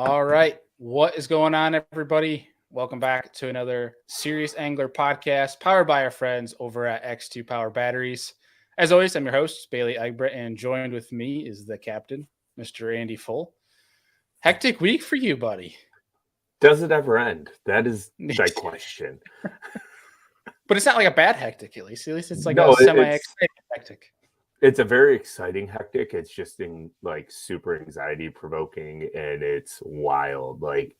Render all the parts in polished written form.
All right. What is going on, everybody? Welcome back to another Serious Angler podcast powered by our friends over at X2 Power Batteries. As always, I'm your host, Bailey Egbert, and joined with me is the captain, Mr. Andy Full. Hectic week for you, buddy. Does it ever end? That is the question. But it's not like a bad hectic, at least. At least it's like No, a semi-exciting hectic. It's a very exciting hectic. It's just super anxiety provoking, and it's wild. Like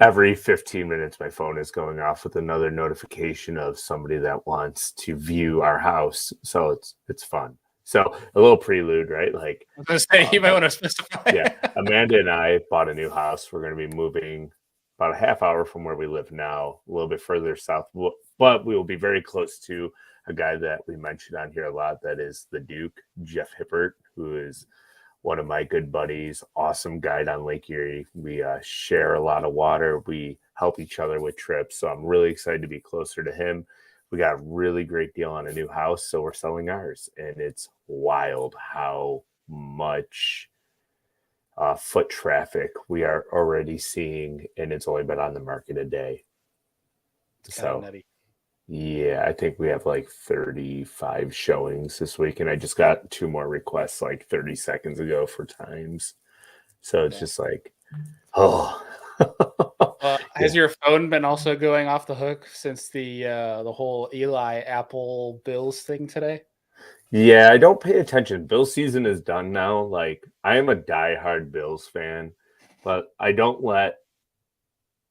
every 15 minutes, my phone is going off with another notification of somebody that wants to view our house. So it's fun. So a little prelude, right? Like I was going to say, you might want to specify. Yeah, Amanda and I bought a new house. We're going to be moving about a half hour from where we live now, a little bit further south, but we will be very close to a guy that we mentioned on here a lot. That is the Duke, Jeff Hippert, who is one of my good buddies, awesome guide on Lake Erie. We share a lot of water. We help each other with trips. So I'm really excited to be closer to him. We got a really great deal on a new house, so we're selling ours. And it's wild how much foot traffic we are already seeing, and it's only been on the market a day. So nutty. Yeah, I think we have like 35 showings this week, and I just got 2 more requests like 30 seconds ago for times. So it's just like, oh. Has your phone been also going off the hook since the whole Eli Apple Bills thing today? Yeah, I don't pay attention. Bills season is done now. Like, I am a diehard Bills fan, but I don't let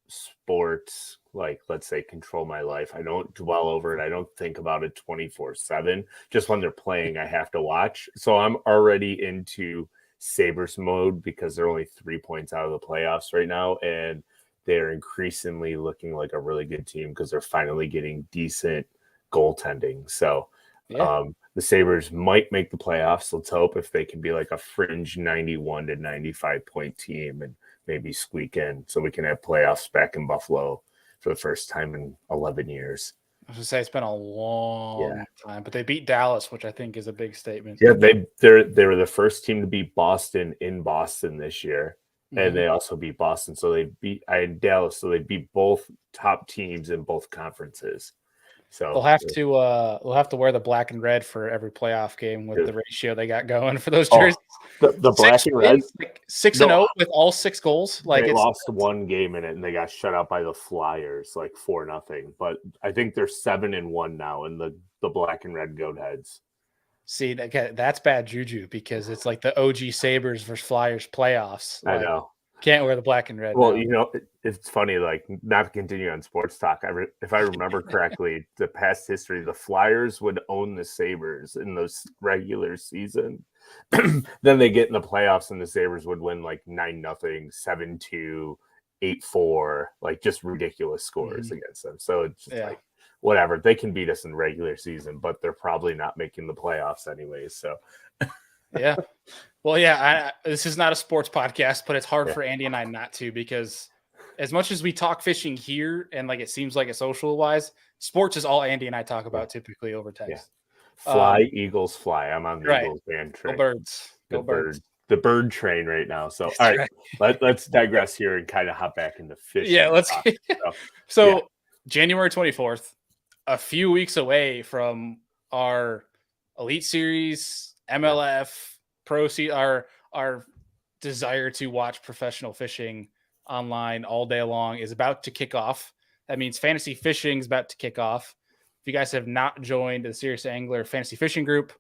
sports, like, let's say, control my life. I don't dwell over it. I don't think about it 24/7. Just when they're playing, I have to watch. So I'm already into Sabres mode because they're only 3 points out of the playoffs right now, and they're increasingly looking like a really good team because they're finally getting decent goaltending. So the Sabres might make the playoffs. Let's hope, if they can be like a fringe 91 to 95 point team and maybe squeak in so we can have playoffs back in Buffalo for the first time in 11 years. I was going to say it's been a long time, but they beat Dallas, which I think is a big statement. Yeah, they were the first team to beat Boston in Boston this year. And they also beat Boston. So they beat Dallas. So they beat both top teams in both conferences. So they'll have to wear the black and red for every playoff game with the ratio they got going for those jerseys. The black and red, like 6-0 with all 6 goals. Like they lost 1 game in it, and they got shut out by the Flyers, like 4-0. But I think they're 7-1 now in the black and red goat heads. See, that's bad juju because it's like the OG Sabres versus Flyers playoffs. Like, I know. Can't wear the black and red. Well, now. It's funny, like, not to continue on sports talk. If I remember correctly, the past history, the Flyers would own the Sabres in those regular season. Then they get in the playoffs, and the Sabres would win like 9-0, 7-2, 8-4, like just ridiculous scores against them. So it's just like, whatever. They can beat us in regular season, but they're probably not making the playoffs anyways. So yeah. Well, this is not a sports podcast, but it's hard for Andy and I not to, because as much as we talk fishing here and like it seems like it social wise, sports is all Andy and I talk about typly over text. Fly, Eagles, fly. I'm on the Eagles band train. Go birds. Go birds. The bird train right now. So all right, let's digress here and kind of hop back into fishing. Yeah, let's. So January 24th, a few weeks away from our Elite Series, MLF, Pro our desire to watch professional fishing online all day long is about to kick off. That means fantasy fishing is about to kick off. If you guys have not joined the Serious Angler Fantasy Fishing Group,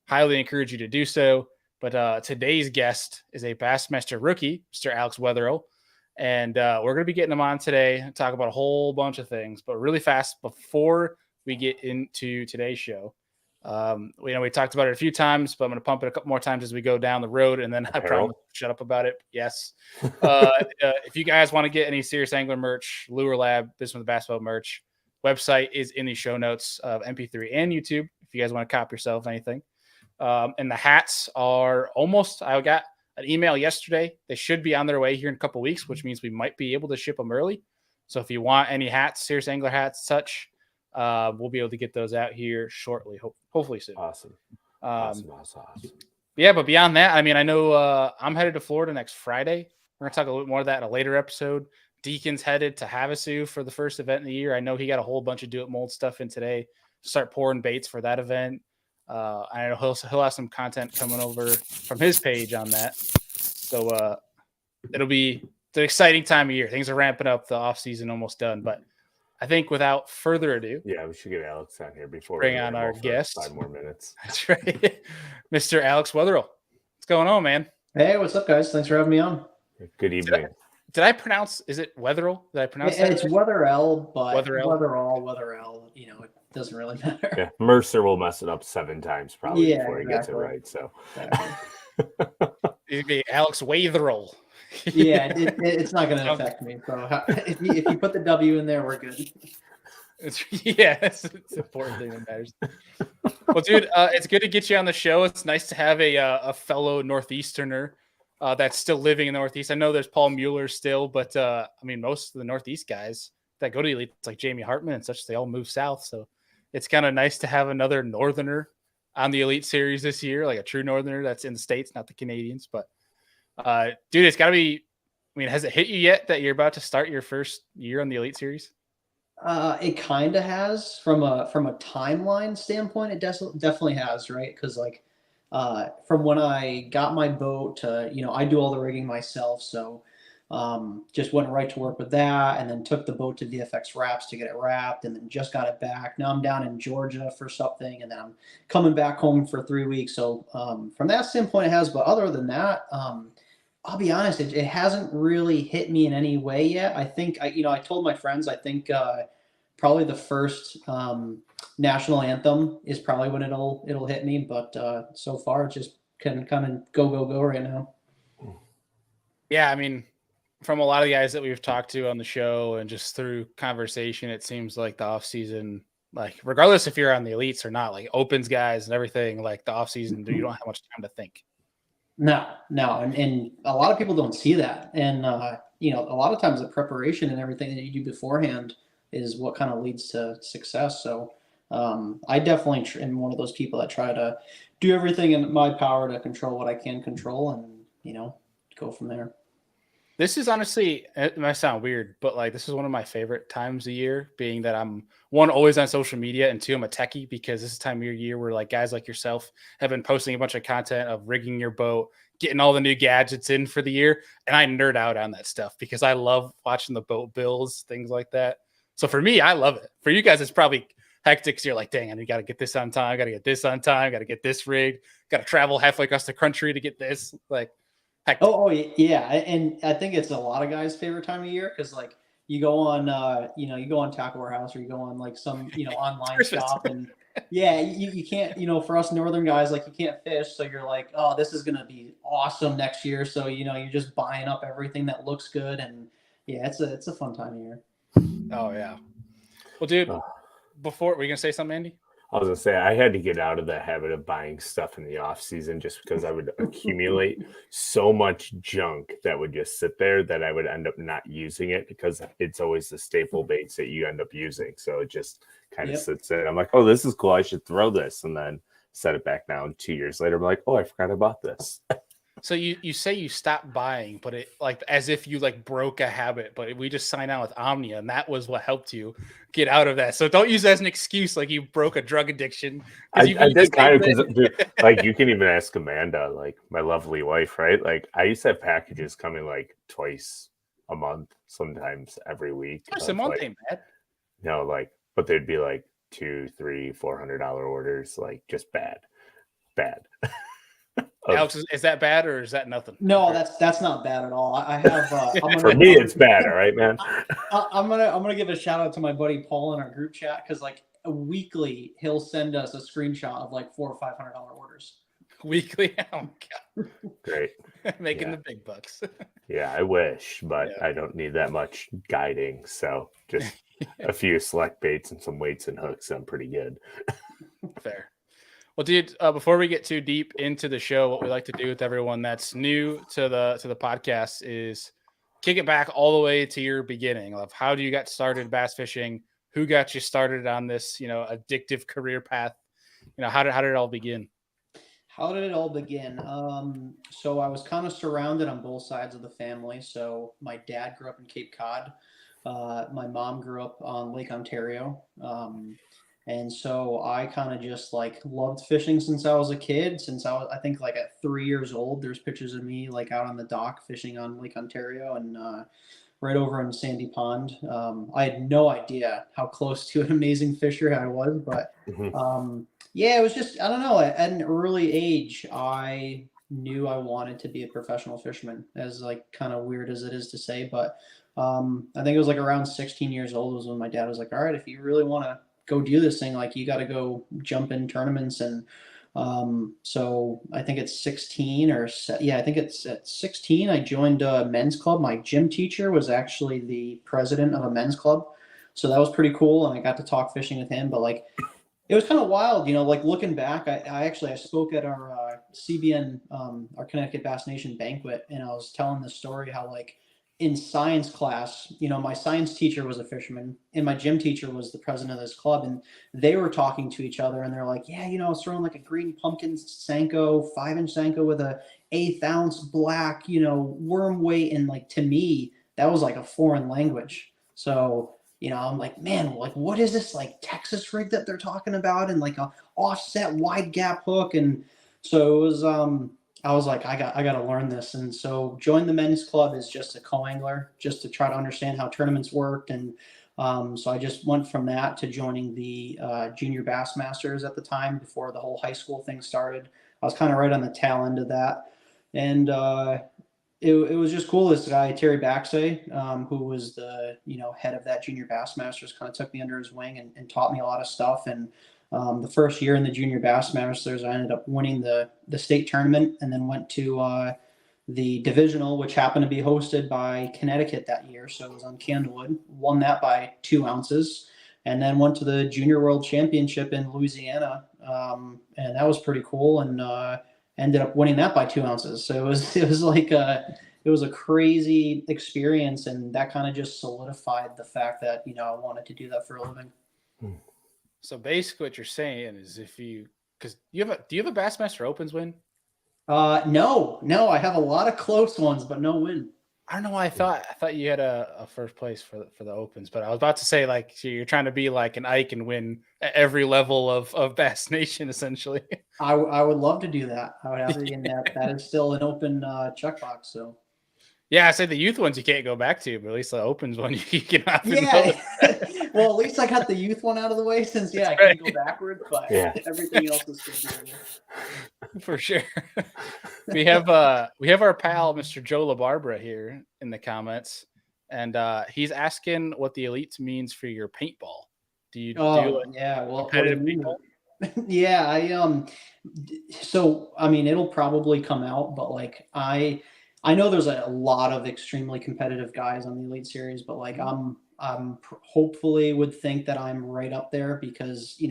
highly encourage you to do so. But today's guest is a Bassmaster rookie, Mr. Alex Wetherell. And we're going to be getting him on today, talk about a whole bunch of things. But really fast, before we get into today's show, we talked about it a few times, but I'm going to pump it a couple more times as we go down the road, and then I promise shut up about it. Yes. If you guys want to get any Serious Angler merch, Lure Lab, Business with Bass Boat merch, website is in the show notes of MP3 and YouTube if you guys want to cop yourself anything. And the hats are almost, I got an email yesterday. They should be on their way here in a couple weeks, which means we might be able to ship them early. So if you want any hats, Serious Angler hats, such, we'll be able to get those out here shortly, hopefully soon. Awesome. Yeah, but beyond that, I mean, I know I'm headed to Florida next Friday We're gonna talk a little bit more of that in a later episode. Deacon's headed to Havasu for the first event of the year. I know he got a whole bunch of Do It Mold stuff in today. Start pouring baits for that event. I know he'll have some content coming over from his page on that. So it'll be an exciting time of year. Things are ramping up. The off season almost done, but I think without further ado, we should get Alex on here before bring we on our guest. 5 more minutes. That's right, Mr. Alex Wetherell. What's going on, man? Hey, what's up, guys? Thanks for having me on. Good evening. Did I pronounce? Is it Wetherell? Did I pronounce that? It's Wetherell, but Wetherell. it doesn't really matter. Yeah, Mercer will mess it up 7 times probably before he gets it right. So, It'd be Alex Wetherell. Yeah, it's not going to affect me. So if you put the W in there, we're good. It's the important thing that matters. Well, dude, it's good to get you on the show. It's nice to have a fellow northeasterner that's still living in the Northeast. I know there's Paul Mueller still, but I mean, most of the Northeast guys that go to the Elite, it's like Jamie Hartman and such, they all move south. So it's kind of nice to have another Northerner on the Elite Series this year, like a true Northerner that's in the States, not the Canadians. But dude, it's got to be. I mean, has it hit you yet that you're about to start your first year on the Elite Series? It kind of has from a timeline standpoint. It definitely has, right? Because from when I got my boat to, I do all the rigging myself. So just went right to work with that, and then took the boat to VFX Wraps to get it wrapped, and then just got it back. Now I'm down in Georgia for something, and then I'm coming back home for 3 weeks. So from that standpoint, it has. But other than that, I'll be honest, it hasn't really hit me in any way yet. I think I told my friends, I think probably the first national anthem is probably when it'll hit me. But so far, it just can kind of go right now. Yeah, I mean, from a lot of the guys that we've talked to on the show and just through conversation, it seems like the off season, like regardless if you're on the elites or not, like opens guys and everything, like the off season, you don't have much time to think. No, and a lot of people don't see that, and a lot of times the preparation and everything that you do beforehand is what kind of leads to success. So I definitely am one of those people that try to do everything in my power to control what I can control, and go from there. This is honestly, it might sound weird, but like this is one of my favorite times of year, being that I'm one, always on social media, and two, I'm a techie, because this is time of year where like guys like yourself have been posting a bunch of content of rigging your boat, getting all the new gadgets in for the year. And I nerd out on that stuff because I love watching the boat builds, things like that. So for me, I love it. For you guys, it's probably hectic because you're like, dang, I got to get this on time. Got to get this on time. Got to get this rigged. Got to travel halfway across the country to get this. Like, hectic. Oh yeah, and I think it's a lot of guys' favorite time of year because like you go on you go on Tackle Warehouse, or you go on like some online shop, and yeah, you can't for us northern guys, like you can't fish, so you're like, oh, this is gonna be awesome next year, so you're just buying up everything that looks good, and yeah, it's a fun time of year. Oh yeah. Well, dude, before were you gonna say something, Andy? I was gonna say I had to get out of the habit of buying stuff in the off season just because I would accumulate so much junk that would just sit there that I would end up not using it because it's always the staple baits that you end up using. So it just kind of sits there. I'm like, oh, this is cool. I should throw this, and then set it back down. 2 years later, I'm like, oh, I forgot I bought this. So you say you stopped buying, but it like as if you like broke a habit, but we just signed on with Omnia, and that was what helped you get out of that. So don't use that as an excuse like you broke a drug addiction. I did kind of, because like you can even ask Amanda, like my lovely wife, right? Like I used to have packages coming like twice a month, sometimes every week. Twice a month ain't bad. No, like, but they'd be like $200, $300, $400 orders, like just bad. Alex, is that bad or is that nothing? No, that's not bad at all. I have for me, it's bad. All right, man. I'm gonna give a shout out to my buddy Paul in our group chat, because like weekly he'll send us a screenshot of like $400 or $500 orders. Weekly, oh god, great, making the big bucks. Yeah, I wish, but I don't need that much guiding. So just a few select baits and some weights and hooks, I'm pretty good. Fair. Well, dude, before we get too deep into the show, what we like to do with everyone that's new to the podcast is kick it back all the way to your beginning of how do you get started bass fishing? Who got you started on this, addictive career path? How did it all begin? How did it all begin? So I was kind of surrounded on both sides of the family. So my dad grew up in Cape Cod. My mom grew up on Lake Ontario. And so I kind of just like loved fishing since I was a kid. Since I think like at 3 years old, there's pictures of me like out on the dock fishing on Lake Ontario and right over in Sandy Pond. I had no idea how close to an amazing fisher I was, but Mhm. yeah, it was just, I don't know, at an early age, I knew I wanted to be a professional fisherman, as like kind of weird as it is to say, but I think it was like around 16 years old was when my dad was like, all right, if you really want to go do this thing, like you got to go jump in tournaments. And so I think it's 16 yeah, I think it's at 16. I joined a men's club. My gym teacher was actually the president of a men's club. So that was pretty cool. And I got to talk fishing with him, but like, it was kind of wild, like looking back. I spoke at our CBN, our Connecticut Bass Nation banquet, and I was telling the story how like in science class, my science teacher was a fisherman, and my gym teacher was the president of this club, and they were talking to each other, and they're like, yeah, I was throwing like a green pumpkin Senko, 5-inch Senko with a 1/8 ounce black, worm weight, and like to me that was like a foreign language. So I'm like, man, like, what is this like Texas rig that they're talking about, and like a offset wide gap hook? And so it was, I was like, I got to learn this. And so joined the men's club as just a co-angler, just to try to understand how tournaments worked. And so I just went from that to joining the junior Bassmasters at the time before the whole high school thing started. I was kind of right on the tail end of that. And it was just cool. This guy Terry Baxay, who was the head of that junior Bassmasters, kind of took me under his wing and taught me a lot of stuff. And the first year in the junior Bassmasters, I ended up winning the state tournament, and then went to the divisional, which happened to be hosted by Connecticut that year. So it was on Candlewood. Won that by 2 ounces, and then went to the Junior World Championship in Louisiana, and that was pretty cool. And ended up winning that by 2 ounces. So it was like it was a crazy experience, and that kind of just solidified the fact that I wanted to do that for a living. So basically, what you're saying is, because do you have a Bassmaster Opens win? No, I have a lot of close ones, but no win. I don't know why I thought you had a first place for the Opens, but I was about to say, like, so you're trying to be like an Ike and win at every level of Bass Nation, essentially. I would love to do that. I would have to get that. That is still an open checkbox. So yeah, I say the youth ones you can't go back to, but at least the Opens one you can hop in. Yeah. Well, at least I got the youth one out of the way, since I can't go backwards, but everything else is still doable. For sure. We have our pal Mr. Joe LaBarbera here in the comments, and he's asking what the Elite means for your paintball. Do you do competitive paintball? Yeah, so I mean, it'll probably come out, but like I know there's a lot of extremely competitive guys on the Elite Series, but like I'm hopefully would think that I'm right up there, because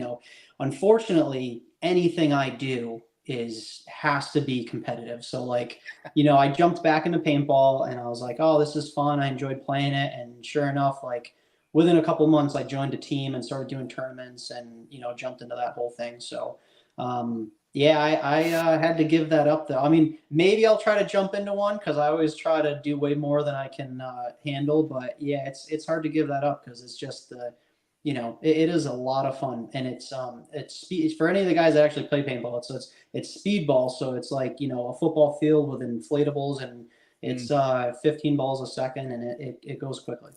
unfortunately anything I do has to be competitive. So like I jumped back into paintball, and I was like, oh, this is fun, I enjoyed playing it. And sure enough, like within a couple months, I joined a team and started doing tournaments, and jumped into that whole thing. So yeah, I had to give that up though. I mean, maybe I'll try to jump into one, because I always try to do way more than I can handle. But yeah, it's hard to give that up, because it's just it is a lot of fun. And it's speed for any of the guys that actually play paintball. It's speedball, so it's like a football field with inflatables, and it's 15 balls a second, and it goes quickly.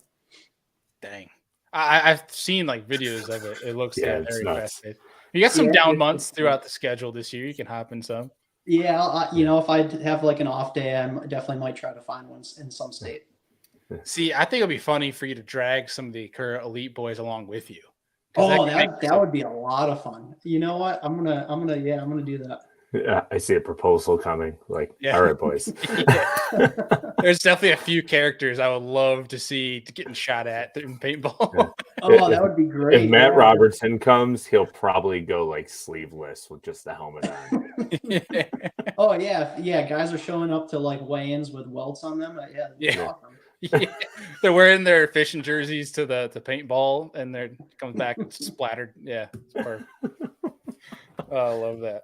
Dang, I've seen like videos of it. It looks very fast. You got some down months throughout the schedule this year. You can hop in some. Yeah, if I have like an off day, I definitely might try to find one in some state. See, I think it'll be funny for you to drag some of the current Elite boys along with you. Oh, that would be a lot of fun. You know what? I'm gonna do that. Yeah, I see a proposal coming. Like, all right, boys. There's definitely a few characters I would love to see getting shot at in paintball. Yeah. Oh, that would be great. If Matt Robertson comes, he'll probably go like sleeveless with just the helmet on. Oh yeah. Guys are showing up to like weigh-ins with welts on them. Yeah. Awesome. They're wearing their fishing jerseys to the paintball, and they're comes back splattered. Yeah, it's perfect. Oh, I love that.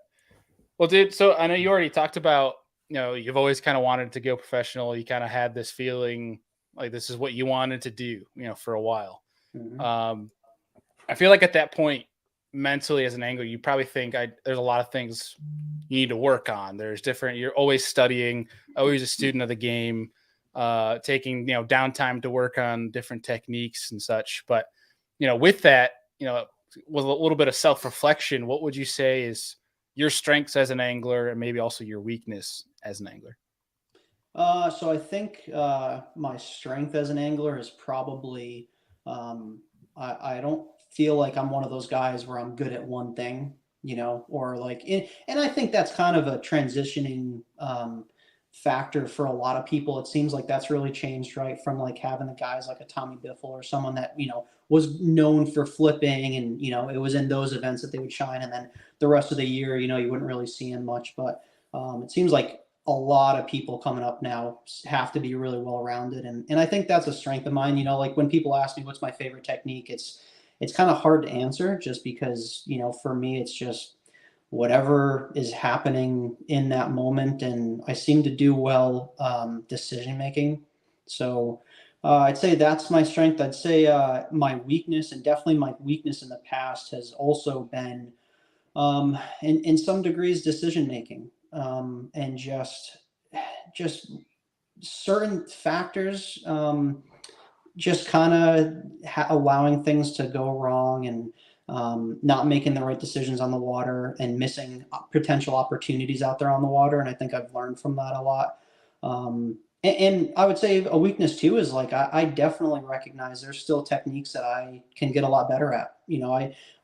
Well, dude, so I know you already talked about, you've always kind of wanted to go professional. You kind of had this feeling like this is what you wanted to do, for a while. Mm-hmm. I feel like at that point, mentally as an angler, you probably think there's a lot of things you need to work on. You're always studying, always a student of the game, taking, downtime to work on different techniques and such. But, with that, with a little bit of self-reflection, what would you say is your strengths as an angler and maybe also your weakness as an angler? So I think my strength as an angler is probably I don't feel like I'm one of those guys where I'm good at one thing, or like, and I think that's kind of a transitioning factor for a lot of people. It seems like that's really changed, right? From like having the guys like a Tommy Biffle or someone that, was known for flipping and, it was in those events that they would shine. And then the rest of the year, you wouldn't really see him much. But it seems like a lot of people coming up now have to be really well rounded, and I think that's a strength of mine. Like when people ask me what's my favorite technique, it's kind of hard to answer just because for me it's just whatever is happening in that moment, and I seem to do well decision making. So I'd say that's my strength. I'd say my weakness, and definitely my weakness in the past, has also been in some degrees decision making, and just certain factors, just kind of allowing things to go wrong, and not making the right decisions on the water and missing potential opportunities out there on the water. And I think I've learned from that a lot. And I would say a weakness too is like I definitely recognize there's still techniques that I can get a lot better at.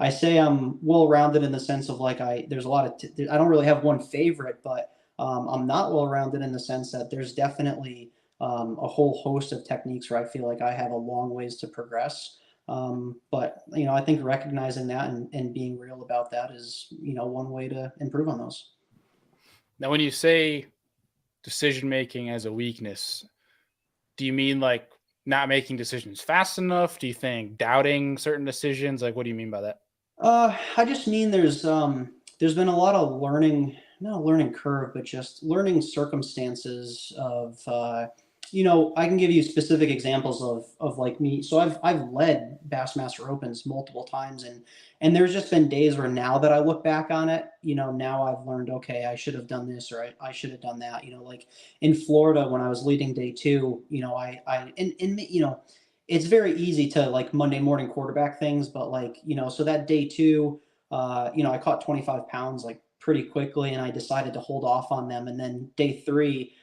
I say I'm well rounded in the sense of like there's a lot of I don't really have one favorite, but I'm not well rounded in the sense that there's definitely a whole host of techniques where I feel like I have a long ways to progress. But I think recognizing that and being real about that is one way to improve on those. Now, when you say decision making as a weakness, do you mean like not making decisions fast enough? Do you think doubting certain decisions? Like, what do you mean by that? I just mean there's been a lot of learning, not a learning curve, but just learning circumstances of I can give you specific examples of like me. So I've led Bassmaster Opens multiple times, and there's just been days where now that I look back on it, now I've learned, okay, I should have done this, or I should have done that. Like in Florida when I was leading day two, it's very easy to like Monday morning quarterback things, but like, so that day two, I caught 25 pounds like pretty quickly, and I decided to hold off on them. And then day three,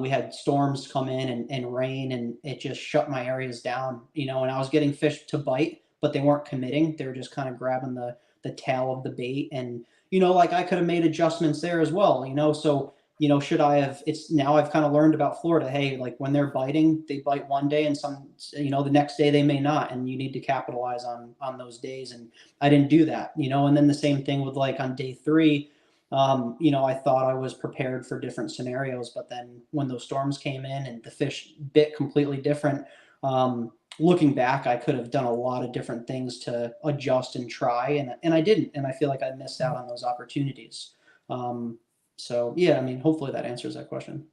we had storms come in and rain, and it just shut my areas down, and I was getting fish to bite, but they weren't committing. They were just kind of grabbing the tail of the bait. And, like I could have made adjustments there as well, so should I have, it's now I've kind of learned about Florida. Hey, like when they're biting, they bite one day, and the next day they may not, and you need to capitalize on those days. And I didn't do that, and then the same thing with like on day three, I thought I was prepared for different scenarios, but then when those storms came in and the fish bit completely different, looking back, I could have done a lot of different things to adjust and try, and I didn't, and I feel like I missed out on those opportunities. So yeah, I mean, hopefully that answers that question.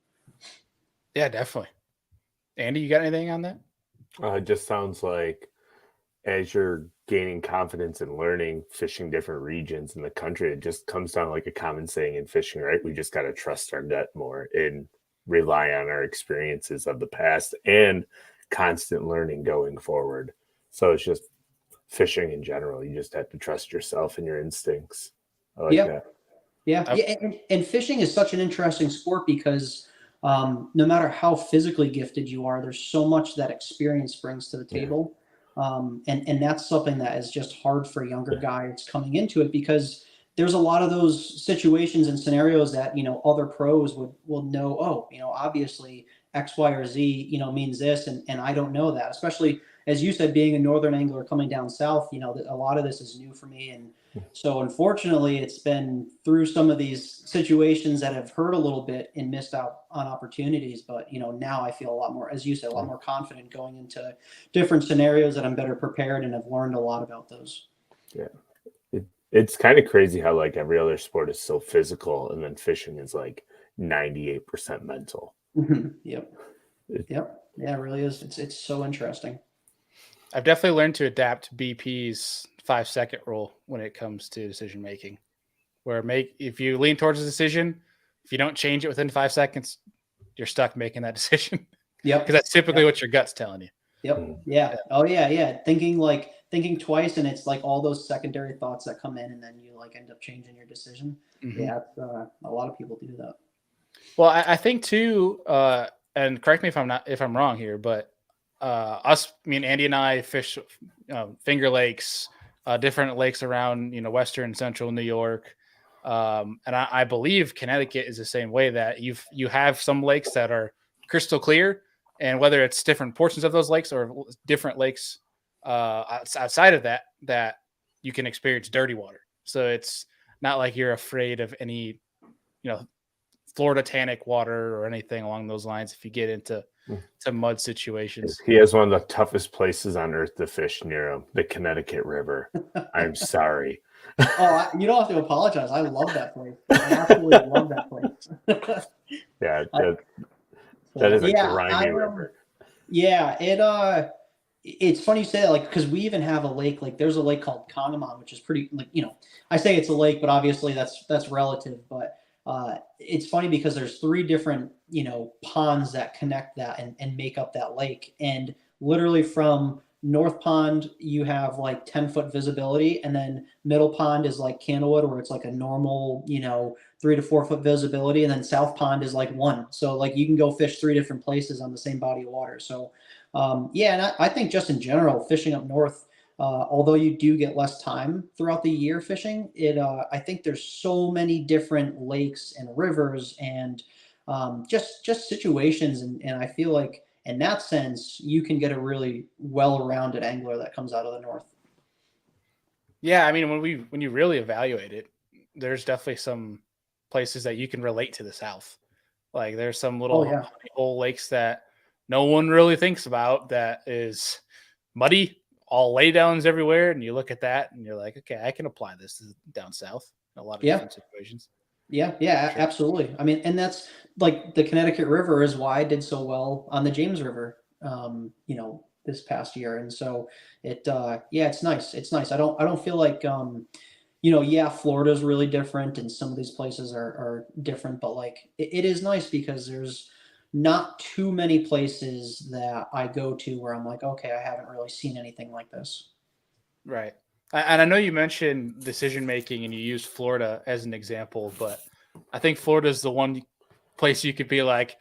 Yeah, definitely. Andy, you got anything on that? It just sounds like as you're gaining confidence and learning fishing different regions in the country, it just comes down like a common saying in fishing, right? We just got to trust our gut more and rely on our experiences of the past and constant learning going forward. So it's just fishing in general. You just have to trust yourself and your instincts. I like that. Yeah. And fishing is such an interesting sport because no matter how physically gifted you are, there's so much that experience brings to the table. And that's something that is just hard for younger guys coming into it, because there's a lot of those situations and scenarios that, other pros will know, oh, obviously X, Y, or Z, means this. And I don't know that, especially as you said, being a Northern angler coming down South, a lot of this is new for me. And so unfortunately, it's been through some of these situations that have hurt a little bit and missed out on opportunities. But, now I feel a lot more, as you said, a lot more confident going into different scenarios, that I'm better prepared and have learned a lot about those. Yeah. It's kind of crazy how like every other sport is so physical, and then fishing is like 98% mental. Yep. Yep. Yeah, it really is. It's so interesting. I've definitely learned to adapt BP's 5-second rule when it comes to decision making. Where if you lean towards a decision, if you don't change it within 5 seconds, you're stuck making that decision. Yep. Because that's typically what your gut's telling you. Yep. Yeah. Oh yeah. Yeah. Thinking twice, and it's like all those secondary thoughts that come in, and then you like end up changing your decision. Mm-hmm. Yeah. A lot of people do that. Well, I think too, and correct me if I'm wrong here, but me and Andy and I fish Finger Lakes, different lakes around western central New York, and I believe Connecticut is the same way, that you have some lakes that are crystal clear, and whether it's different portions of those lakes or different lakes outside of that you can experience dirty water. So it's not like you're afraid of any Florida tannic water or anything along those lines if you get into mud situations. He has one of the toughest places on earth to fish near him, the Connecticut River. I'm sorry. Oh, you don't have to apologize. I love that place. I absolutely love that place. Yeah, that is a grimy river. Yeah, it's funny you say that, like, because we even have a lake, like there's a lake called Congamon, which is pretty, like, I say it's a lake, but obviously that's relative. But it's funny because there's 3 different, ponds that connect that and make up that lake. And literally from North Pond, you have like 10-foot visibility. And then Middle Pond is like Candlewood, where it's like a normal, 3 to 4 foot visibility. And then South Pond is like 1. So like you can go fish 3 different places on the same body of water. So yeah, and I think just in general, fishing up north, although you do get less time throughout the year fishing, I think there's so many different lakes and rivers and just situations, and I feel like in that sense, you can get a really well-rounded angler that comes out of the north. Yeah, I mean, when you really evaluate it, there's definitely some places that you can relate to the south. Like there's some little hole lakes that no one really thinks about that is muddy, all laydowns everywhere, and you look at that and you're like, okay, I can apply this down south in a lot of different situations. Yeah, sure. Absolutely. I mean, and that's like the Connecticut River is why I did so well on the James River, this past year. And so it's nice. It's nice. I don't feel like, Florida is really different and some of these places are different, but like it is nice because there's not too many places that I go to where I'm like, okay, I haven't really seen anything like this. Right. And I know you mentioned decision making and you used Florida as an example, but I think Florida is the one place you could be like,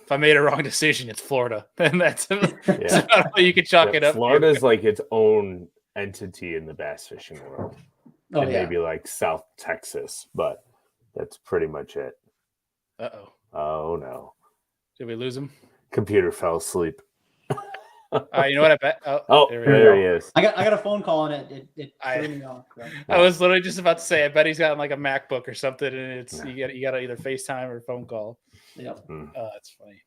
if I made a wrong decision, it's Florida. And that's you could chalk it up. Florida is like its own entity in the bass fishing world. Oh, and maybe like South Texas, but that's pretty much it. Uh-oh. Oh, no. Did we lose him? Computer fell asleep. You know what I bet? There he is. I got a phone call and it threw me off. So. I was literally just about to say, I bet he's got like a MacBook or something, and it's you got to either FaceTime or phone call. Yep. That's funny.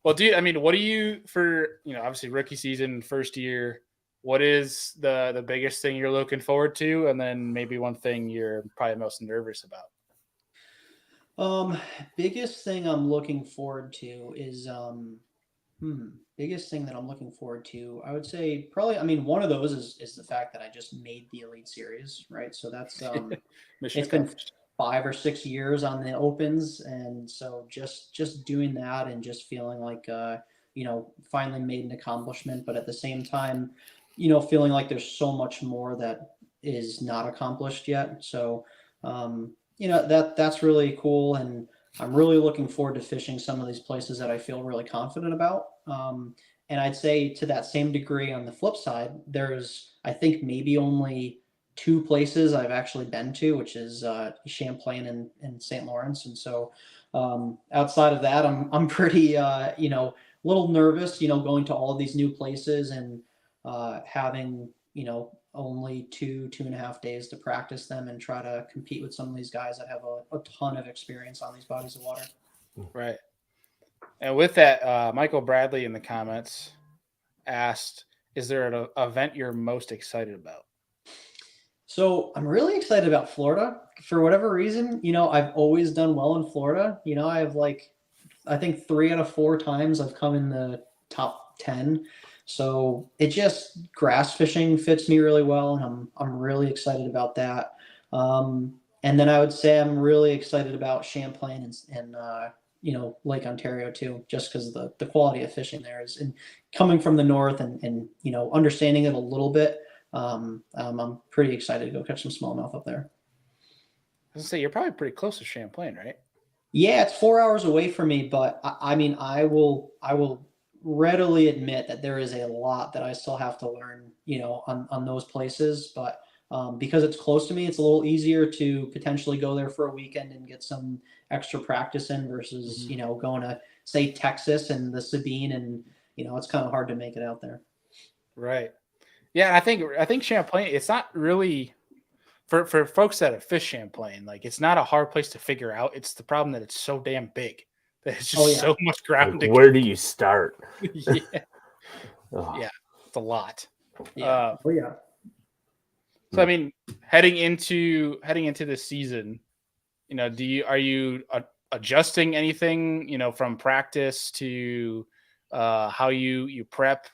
Well, dude, I mean, what do you for obviously rookie season, first year? What is the biggest thing you're looking forward to, and then maybe one thing you're probably most nervous about? Biggest thing I'm looking forward to is biggest thing that I'm looking forward to, I would say probably, I mean, one of those is the fact that I just made the Elite Series, right? So that's it's been 5 or 6 years on the opens, and so just doing that and just feeling like finally made an accomplishment, but at the same time, feeling like there's so much more that is not accomplished yet. So that's really cool, and I'm really looking forward to fishing some of these places that I feel really confident about. And I'd say to that same degree on the flip side, there's, I think, maybe only 2 places I've actually been to, which is Champlain and St. Lawrence. And so outside of that, I'm pretty, a little nervous, going to all of these new places and having, only 2.5 days to practice them and try to compete with some of these guys that have a ton of experience on these bodies of water. Right. And with that, Michael Bradley in the comments asked, is there an event you're most excited about? So I'm really excited about Florida for whatever reason. I've always done well in Florida. I have I think 3 out of 4 times I've come in the top 10. So it just grass fishing fits me really well, and I'm really excited about that. And then I would say I'm really excited about Champlain and Lake Ontario too, just because the quality of fishing there is, and coming from the north and understanding it a little bit. I'm pretty excited to go catch some smallmouth up there. I was gonna say you're probably pretty close to Champlain, right? Yeah, it's 4 hours away from me, but I mean, I will readily admit that there is a lot that I still have to learn, on those places. But because it's close to me, it's a little easier to potentially go there for a weekend and get some extra practice in versus, going to say Texas and the Sabine, and it's kind of hard to make it out there. Right. Yeah, I think Champlain. It's not really for folks that have fished Champlain. Like, it's not a hard place to figure out. It's the problem that it's so damn big that it's just so much ground. Like, where do you start? Yeah, yeah, it's a lot. Yeah. Yeah. So I mean, heading into this season, are you adjusting anything, from practice to how you prep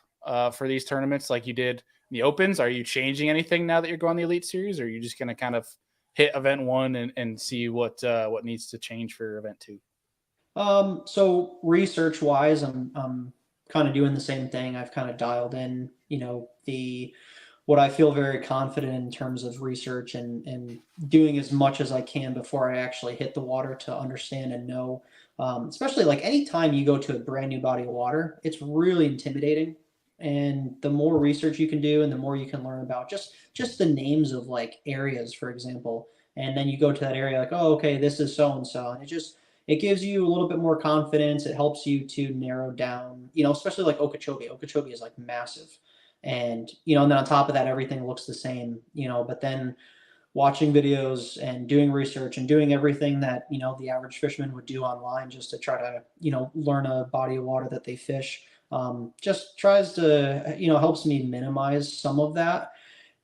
for these tournaments like you did in the Opens? Are you changing anything now that you're going the Elite Series, or are you just going to kind of hit event 1 and see what needs to change for event 2? So research wise, I'm kind of doing the same thing. I've kind of dialed in, what I feel very confident in terms of research and doing as much as I can before I actually hit the water to understand and know. Especially like anytime you go to a brand new body of water, it's really intimidating. And the more research you can do and the more you can learn about just the names of like areas, for example, and then you go to that area like, oh, okay, this is so and so, and it gives you a little bit more confidence. It helps you to narrow down, especially like Okeechobee. Okeechobee is like massive. And then on top of that, everything looks the same, but then watching videos and doing research and doing everything that, the average fisherman would do online just to try to, learn a body of water that they fish, just tries to, helps me minimize some of that.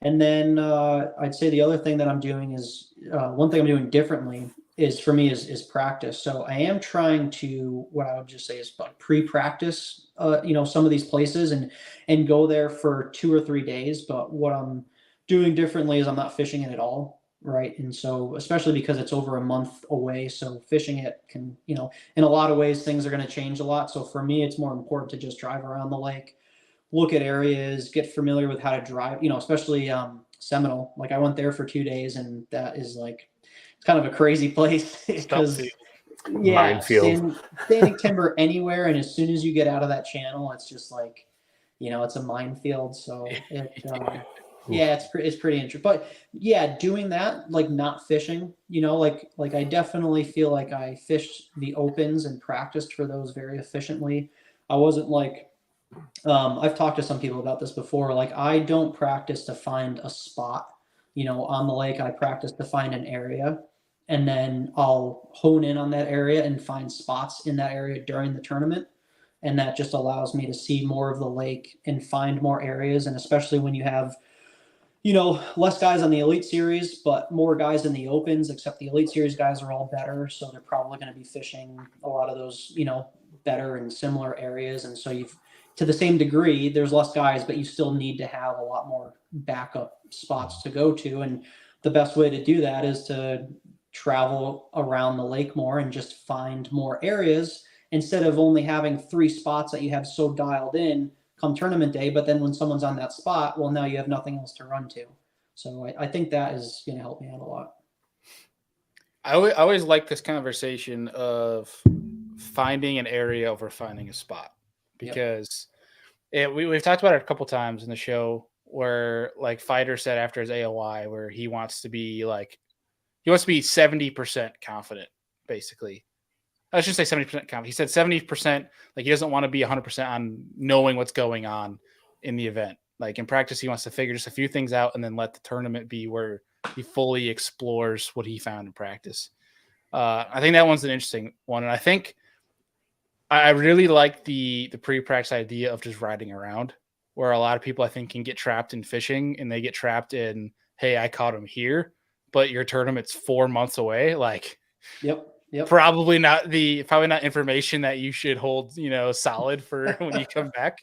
And then I'd say the other thing that I'm doing is one thing I'm doing differently is for me is practice. So I am trying to, what I would just say is pre-practice, some of these places and go there for 2 or 3 days. But what I'm doing differently is I'm not fishing it at all, right? And so especially because it's over a month away, so fishing it can, in a lot of ways things are going to change a lot. So for me, it's more important to just drive around the lake, look at areas, get familiar with how to drive, especially Seminole. Like I went there for 2 days, and that is like, it's kind of a crazy place because standing timber anywhere, and as soon as you get out of that channel, it's just like, it's a minefield. So it's pretty interesting. But yeah, doing that, like not fishing, like I definitely feel like I fished the Opens and practiced for those very efficiently. I wasn't like, I've talked to some people about this before. Like I don't practice to find a spot, on the lake. I practice to find an area, and then I'll hone in on that area and find spots in that area during the tournament. And that just allows me to see more of the lake and find more areas. And especially when you have, less guys on the Elite Series, but more guys in the Opens, except the Elite Series guys are all better. So they're probably going to be fishing a lot of those, better and similar areas. And so to the same degree, there's less guys, but you still need to have a lot more backup spots to go to. And the best way to do that is to travel around the lake more and just find more areas instead of only having 3 spots that you have so dialed in come tournament day. But then when someone's on that spot, well, now you have nothing else to run to. So I think that is going to help me out a lot. I always like this conversation of finding an area over finding a spot, because we've talked about it a couple times in the show where like Fighter said after his AOI where he wants to be 70% confident, basically. I should say 70% confident. He said 70%, like he doesn't want to be 100% on knowing what's going on in the event. Like in practice, he wants to figure just a few things out and then let the tournament be where he fully explores what he found in practice. I think that one's an interesting one. And I think I really like the pre-practice idea of just riding around, where a lot of people I think can get trapped in fishing, and they get trapped in hey, I caught him here, but your tournament's 4 months away. Like, Yep. probably not information that you should hold, solid for when you come back.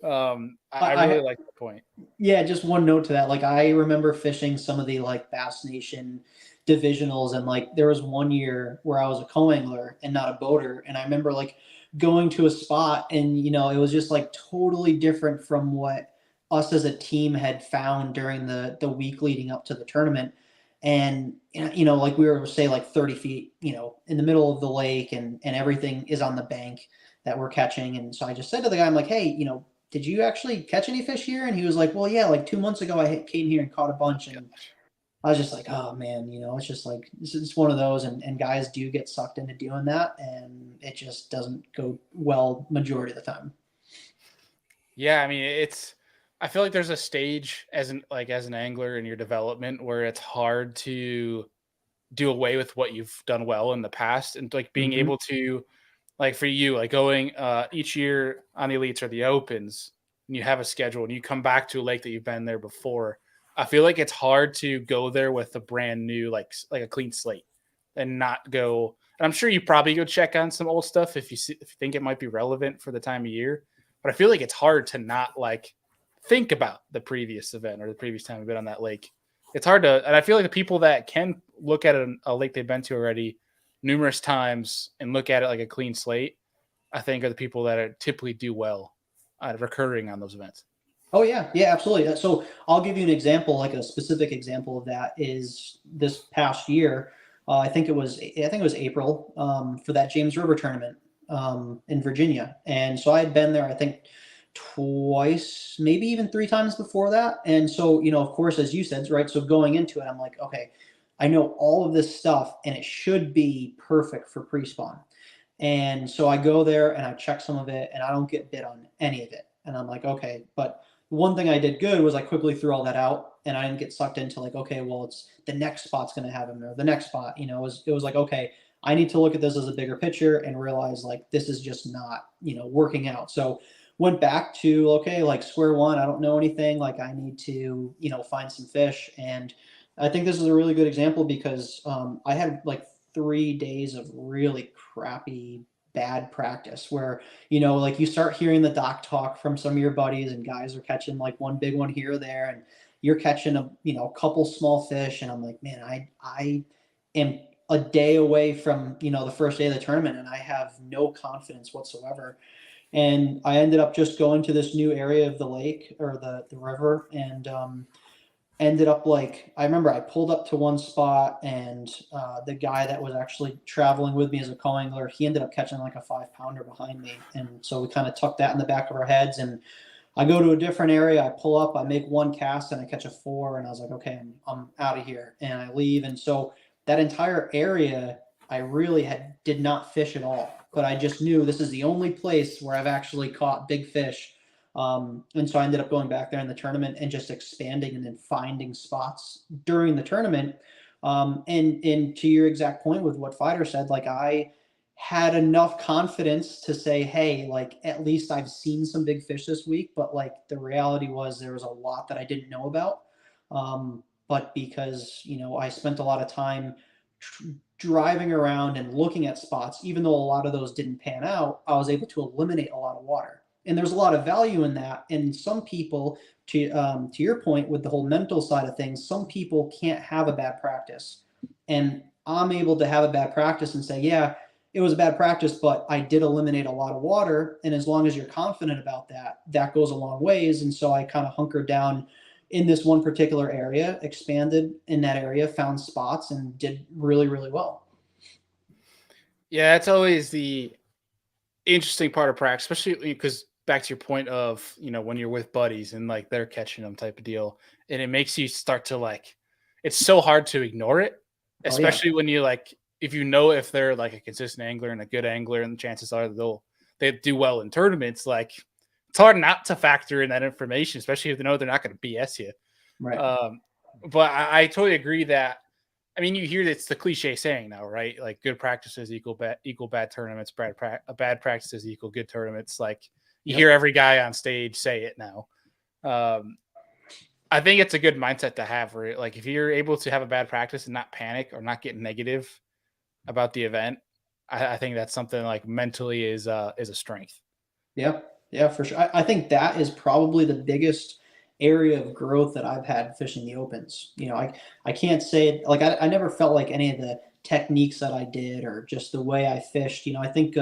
I really like the point. Yeah, just one note to that. Like, I remember fishing some of the like Bass Nation divisionals, and like there was one year where I was a co-angler and not a boater, and I remember like going to a spot, and it was just like totally different from what us as a team had found during the week leading up to the tournament. And like we were say like 30 feet, in the middle of the lake, and everything is on the bank that we're catching. And so I just said to the guy, I'm like, hey, did you actually catch any fish here? And he was like, well, yeah, like 2 months ago, I came here and caught a bunch. And I was just like, oh man, it's just like, it's one of those, and guys do get sucked into doing that, and it just doesn't go well majority of the time. Yeah. I mean, I feel like there's a stage as an angler in your development where it's hard to do away with what you've done well in the past, and like being able to, like for you, like going each year on the elites or the opens, and you have a schedule and you come back to a lake that you've been there before. I feel like it's hard to go there with a brand new, like a clean slate, and not go. And I'm sure you probably go check on some old stuff if you think it might be relevant for the time of year. But I feel like it's hard to not like think about the previous event or the previous time you've been on that lake. It's hard to, and I feel like the people that can look at a lake they've been to already numerous times and look at it like a clean slate, I think are the people that typically do well recurring on those events. Oh yeah, absolutely. So I'll give you an example, like a specific example of that is this past year. I think it was April for that James River tournament in Virginia, and so I had been there, I think, twice, maybe even 3 times before that. And so of course, as you said, right. So going into it, I'm like, okay, I know all of this stuff, and it should be perfect for pre-spawn. And so I go there and I check some of it, and I don't get bit on any of it. And I'm like, okay, but one thing I did good was I quickly threw all that out, and I didn't get sucked into like, okay, well, it's the next spot's going to have him, or the next spot, it was like, okay, I need to look at this as a bigger picture and realize like this is just not, working out. So went back to, okay, like square one. I don't know anything. Like I need to, find some fish. And I think this is a really good example because I had like 3 days of really crappy bad practice where like you start hearing the dock talk from some of your buddies, and guys are catching like one big one here or there, and you're catching a couple small fish, and I'm like, man, I am a day away from the first day of the tournament, and I have no confidence whatsoever. And I ended up just going to this new area of the lake or the river, and ended up like, I remember I pulled up to one spot, and the guy that was actually traveling with me as a co-angler, he ended up catching like a 5-pounder behind me. And so we kind of tucked that in the back of our heads, and I go to a different area, I pull up, I make one cast, and I catch a 4, and I was like, okay, I'm out of here, and I leave. And so that entire area, I really did not fish at all, but I just knew this is the only place where I've actually caught big fish. And so I ended up going back there in the tournament and just expanding and then finding spots during the tournament. And to your exact point with what Fighter said, like I had enough confidence to say, hey, like at least I've seen some big fish this week. But like the reality was there was a lot that I didn't know about. But because, I spent a lot of time driving around and looking at spots, even though a lot of those didn't pan out, I was able to eliminate a lot of water. And there's a lot of value in that. And some people, to your point with the whole mental side of things, some people can't have a bad practice. And I'm able to have a bad practice and say, yeah, it was a bad practice, but I did eliminate a lot of water. And as long as you're confident about that, that goes a long ways. And so I kind of hunkered down in this one particular area, expanded in that area, found spots, and did really, really well. Yeah, that's always the interesting part of practice, especially because back to your point of, when you're with buddies and like they're catching them type of deal, and it makes you start to like, it's so hard to ignore it, especially when you like, if if they're like a consistent angler and a good angler, and the chances are they do well in tournaments, like it's hard not to factor in that information, especially if they know they're not going to BS you. Right. But I totally agree that, I mean, you hear it's the cliche saying now, right? Like good practices equal bad tournaments, bad practices equal good tournaments. Like you hear every guy on stage say it now. I think it's a good mindset to have where like if you're able to have a bad practice and not panic or not get negative about the event, I think that's something like mentally is a strength. Yeah, yeah, for sure. I think that is probably the biggest area of growth that I've had fishing the opens. I can't say it like I never felt like any of the techniques that I did or just the way I fished. I think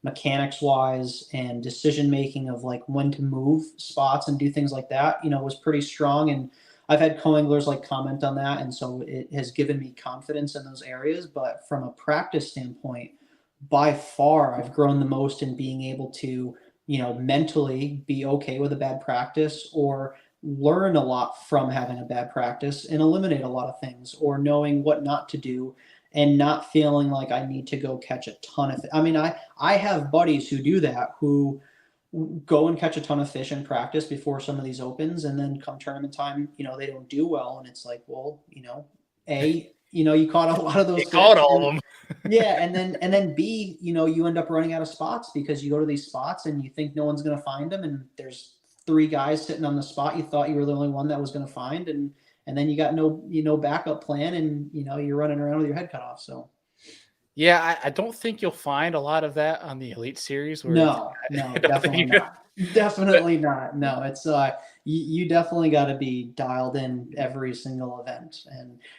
mechanics wise and decision making of like when to move spots and do things like that, was pretty strong. And I've had co-anglers like comment on that, and so it has given me confidence in those areas. But from a practice standpoint, by far I've grown the most in being able to, mentally be okay with a bad practice or learn a lot from having a bad practice and eliminate a lot of things or knowing what not to do and not feeling like I need to go catch a ton of I mean, I have buddies who do that, who go and catch a ton of fish in practice before some of these opens, and then come tournament time, they don't do well, and it's like, well, you caught a lot of those You fish, caught all of them. yeah, and then B, you end up running out of spots because you go to these spots and you think no one's going to find them, and there's three guys sitting on the spot you thought you were the only one that was going to find, and then you got no backup plan, and you're running around with your head cut off. So Yeah, I don't think you'll find a lot of that on the Elite Series. Where no, definitely not. Definitely not. No, it's you definitely got to be dialed in every single event,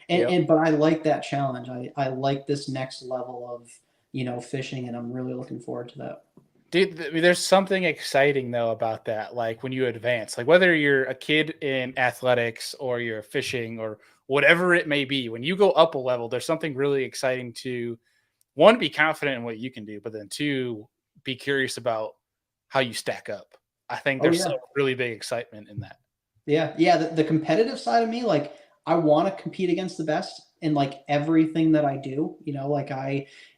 and but I like that challenge. I like this next level of fishing, and I'm really looking forward to that. Dude, there's something exciting though about that. Like when you advance, like whether you're a kid in athletics or you're fishing or whatever it may be, when you go up a level, there's something really exciting to one, be confident in what you can do, but then two, be curious about how you stack up. I think there's some really big excitement in that. Yeah. Yeah. The competitive side of me, like I want to compete against the best in like everything that I do,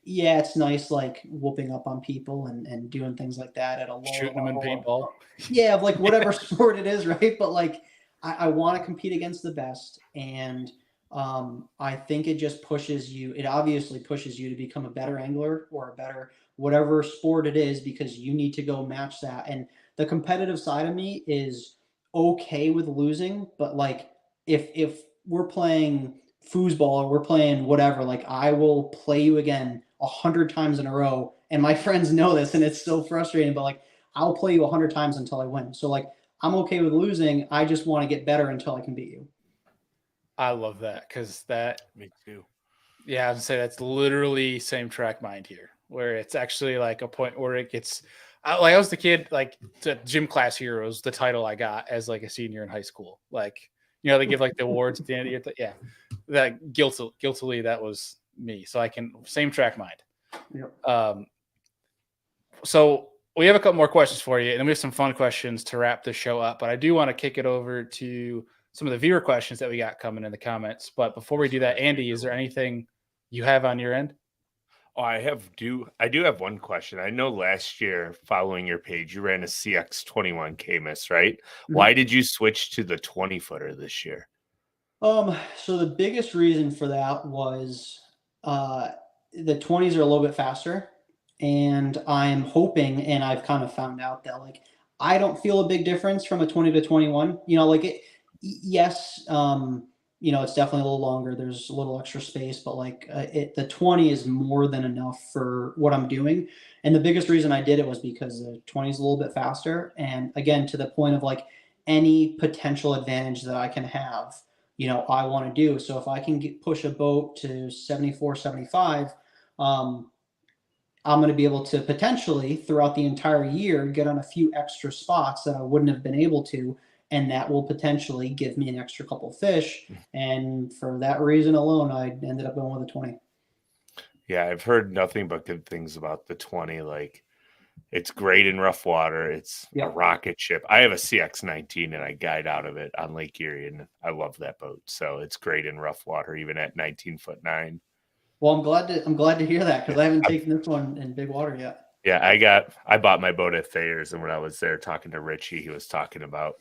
it's nice, like whooping up on people and doing things like that at a lower Shooting them in paintball. Yeah. Of like whatever sport it is. Right. But like, I want to compete against the best. And I think it just pushes you. It obviously pushes you to become a better angler or a better whatever sport it is, because you need to go match that. And the competitive side of me is okay with losing, but like if we're playing foosball or we're playing whatever, like I will play you again 100 times in a row. And my friends know this, and it's so frustrating. But like I'll play you 100 times until I win. So like I'm okay with losing. I just want to get better until I can beat you. I love that because that Me too. Yeah, I would say that's literally same track mind here, where it's actually like a point where it gets like I was the kid, like the gym class heroes, the title I got as like a senior in high school. Like, they give like the awards at the end of the year. Yeah. That guiltily, that was me. So I can same track mind. Yep. So we have a couple more questions for you, and then we have some fun questions to wrap the show up. But I do want to kick it over to some of the viewer questions that we got coming in the comments. But before we do that, Andy, is there anything you have on your end? Oh, I do have one question. I know last year, following your page, you ran a CX21 Camus, right? Mm-hmm. Why did you switch to the 20-footer this year? So the biggest reason for that was the 20s are a little bit faster, and I'm hoping, and I've kind of found out that like I don't feel a big difference from a 20 to 21. Like it, yes, it's definitely a little longer. There's a little extra space, but like the 20 is more than enough for what I'm doing. And the biggest reason I did it was because the 20 is a little bit faster, and again, to the point of like any potential advantage that I can have, I want to do. So if I can push a boat to 74, 75, I'm going to be able to potentially throughout the entire year get on a few extra spots that I wouldn't have been able to. And that will potentially give me an extra couple fish. And for that reason alone, I ended up going with a 20. Yeah, I've heard nothing but good things about the 20. Like, it's great in rough water. It's a rocket ship. I have a CX19 and I guide out of it on Lake Erie, and I love that boat. So it's great in rough water, even at 19'9". Well, I'm glad to hear that, because I haven't taken this one in big water yet. Yeah, I bought my boat at Thayer's, and when I was there talking to Richie, he was talking about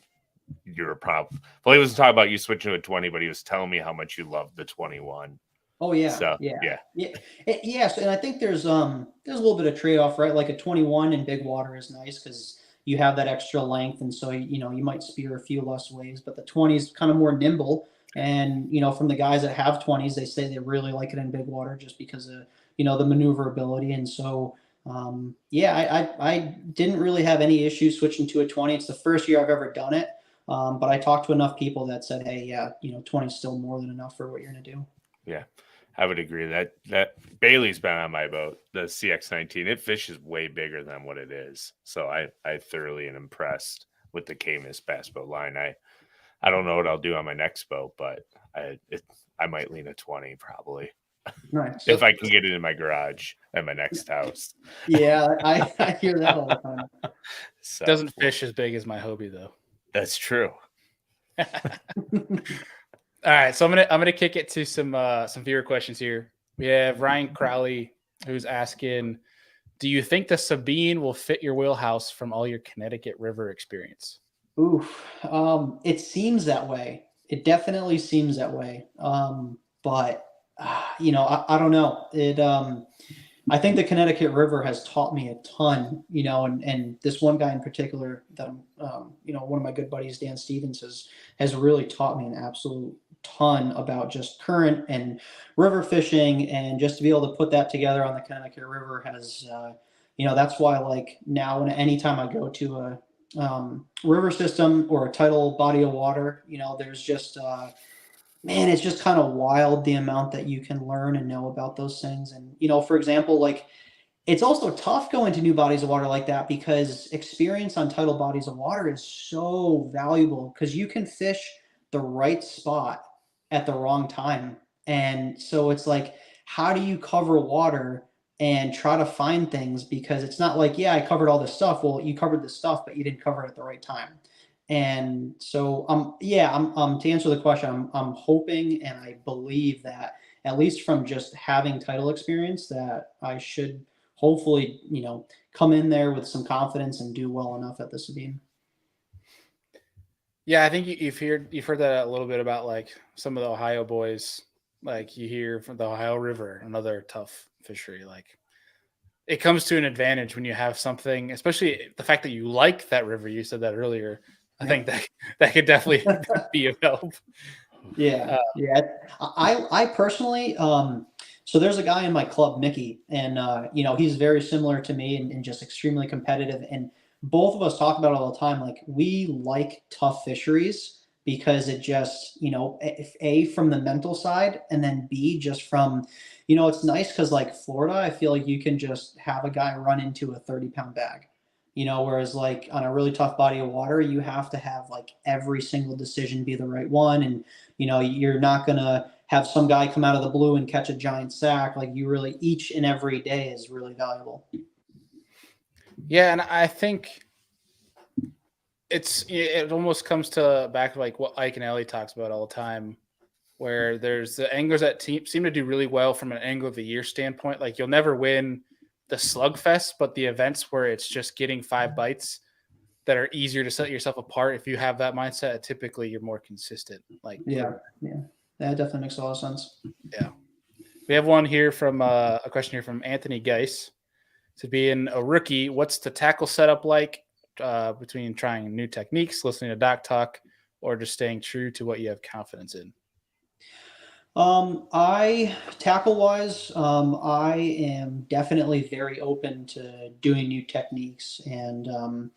your problem. Well, he wasn't talking about you switching to a 20, but he was telling me how much you love the 21. Oh yeah, so, yeah. Yes, and I think there's a little bit of trade off, right? Like a 21 in big water is nice because you have that extra length. And so, you know, you might spear a few less waves, but the 20 is kind of more nimble. And, you know, from the guys that have 20s, they say they really like it in big water just because of, you know, the maneuverability. And so, yeah, I didn't really have any issues switching to a 20. It's the first year I've ever done it. But I talked to enough people that said, hey, yeah, you know, 20 is still more than enough for what you're going to do. Yeah, I would agree that Bailey's been on my boat, the CX-19. It fishes way bigger than what it is. So I thoroughly am impressed with the Camus bass boat line. I don't know what I'll do on my next boat, but I might lean a 20 probably. Nice. If I can get it in my garage at my next house. Yeah, I hear that all the time. So, Doesn't fish as big as my Hobie though. That's true. All right, so I'm gonna kick it to some viewer questions here. We have Ryan Crowley who's asking, do you think the Sabine will fit your wheelhouse from all your Connecticut River experience? Oof. It seems that way. It definitely seems that way. But you know, I don't know. I think the Connecticut River has taught me a ton, you know, and this one guy in particular that you know, one of my good buddies, Dan Stevens, has really taught me an absolute ton about just current and river fishing, and just to be able to put that together on the Connecticut River has, you know, that's why like now anytime I go to a river system or a tidal body of water, you know, there's just man, it's just kind of wild the amount that you can learn and know about those things. And, you know, for example, like it's also tough going to new bodies of water like that because experience on tidal bodies of water is so valuable because you can fish the right spot at the wrong time. And so it's like, how do you cover water and try to find things? Because it's not like, yeah, I covered all this stuff. Well, you covered this stuff, but you didn't cover it at the right time. And so, yeah, to answer the question, I'm hoping and I believe that at least from just having title experience, that I should hopefully, you know, come in there with some confidence and do well enough at the Sabine. Yeah, I think you've heard that a little bit about like some of the Ohio boys. Like you hear from the Ohio River, another tough fishery. Like it comes to an advantage when you have something, especially the fact that you like that river. You said that earlier. I think that could definitely be of help. Yeah, yeah. I personally, so there's a guy in my club, Mickey, and you know, he's very similar to me and just extremely competitive. And both of us talk about it all the time. Like we like tough fisheries because it just, you know, A from the mental side, and then B just from, you know, it's nice because like Florida, I feel like you can just have a guy run into a 30-pound bag. You know, whereas like on a really tough body of water, you have to have like every single decision be the right one. And, you know, you're not going to have some guy come out of the blue and catch a giant sack. Like you really, each and every day is really valuable. Yeah. And I think it almost comes to back to like what Ike and Ellie talks about all the time, where there's the anglers that seem to do really well from an angle of the year standpoint. Like you'll never win the slugfest, but the events where it's just getting 5 bites that are easier to set yourself apart. If you have that mindset, typically you're more consistent. Like, yeah, that definitely makes a lot of sense. Yeah. We have one here from a question here from Anthony Geis. To being a rookie, what's the tackle setup like between trying new techniques, listening to doc talk, or just staying true to what you have confidence in? I tackle wise, I am definitely very open to doing new techniques and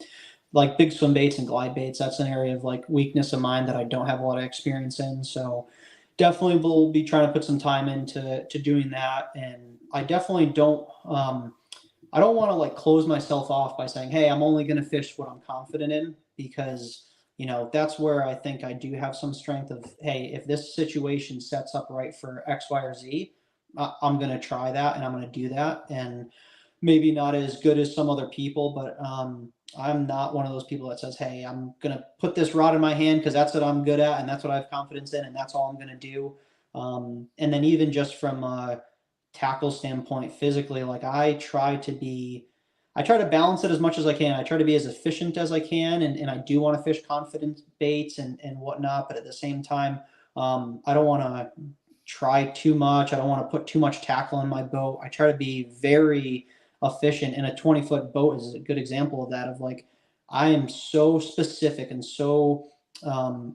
like big swim baits and glide baits. That's an area of like weakness of mine that I don't have a lot of experience in. So definitely will be trying to put some time into doing that. And I definitely don't, I don't want to like close myself off by saying, hey, I'm only going to fish what I'm confident in, because you know, that's where I think I do have some strength of, hey, if this situation sets up right for X, Y, or Z, I'm going to try that and I'm going to do that. And maybe not as good as some other people, but I'm not one of those people that says, hey, I'm going to put this rod in my hand because that's what I'm good at and that's what I have confidence in and that's all I'm going to do. And then even just from a tackle standpoint, physically, like I try to balance it as much as I can. I try to be as efficient as I can, and I do want to fish confident baits and whatnot. But at the same time, I don't want to try too much. I don't want to put too much tackle in my boat. I try to be very efficient, and a 20-foot boat is a good example of that. Of like, I am so specific and so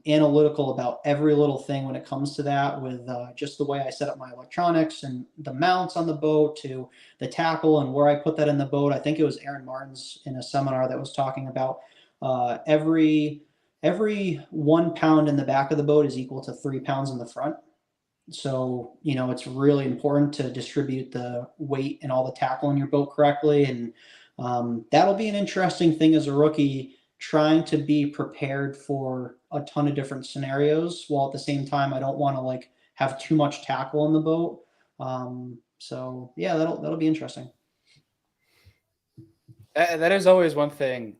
analytical about every little thing when it comes to that, with just the way I set up my electronics and the mounts on the boat to the tackle and where I put that in the boat. I think it was Aaron Martins in a seminar that was talking about every 1 pound in the back of the boat is equal to 3 pounds in the front. So, it's really important to distribute the weight and all the tackle in your boat correctly. And that'll be an interesting thing as a rookie, trying to be prepared for a ton of different scenarios, while at the same time, I don't want to like have too much tackle in the boat. So yeah, that'll be interesting. That is always one thing.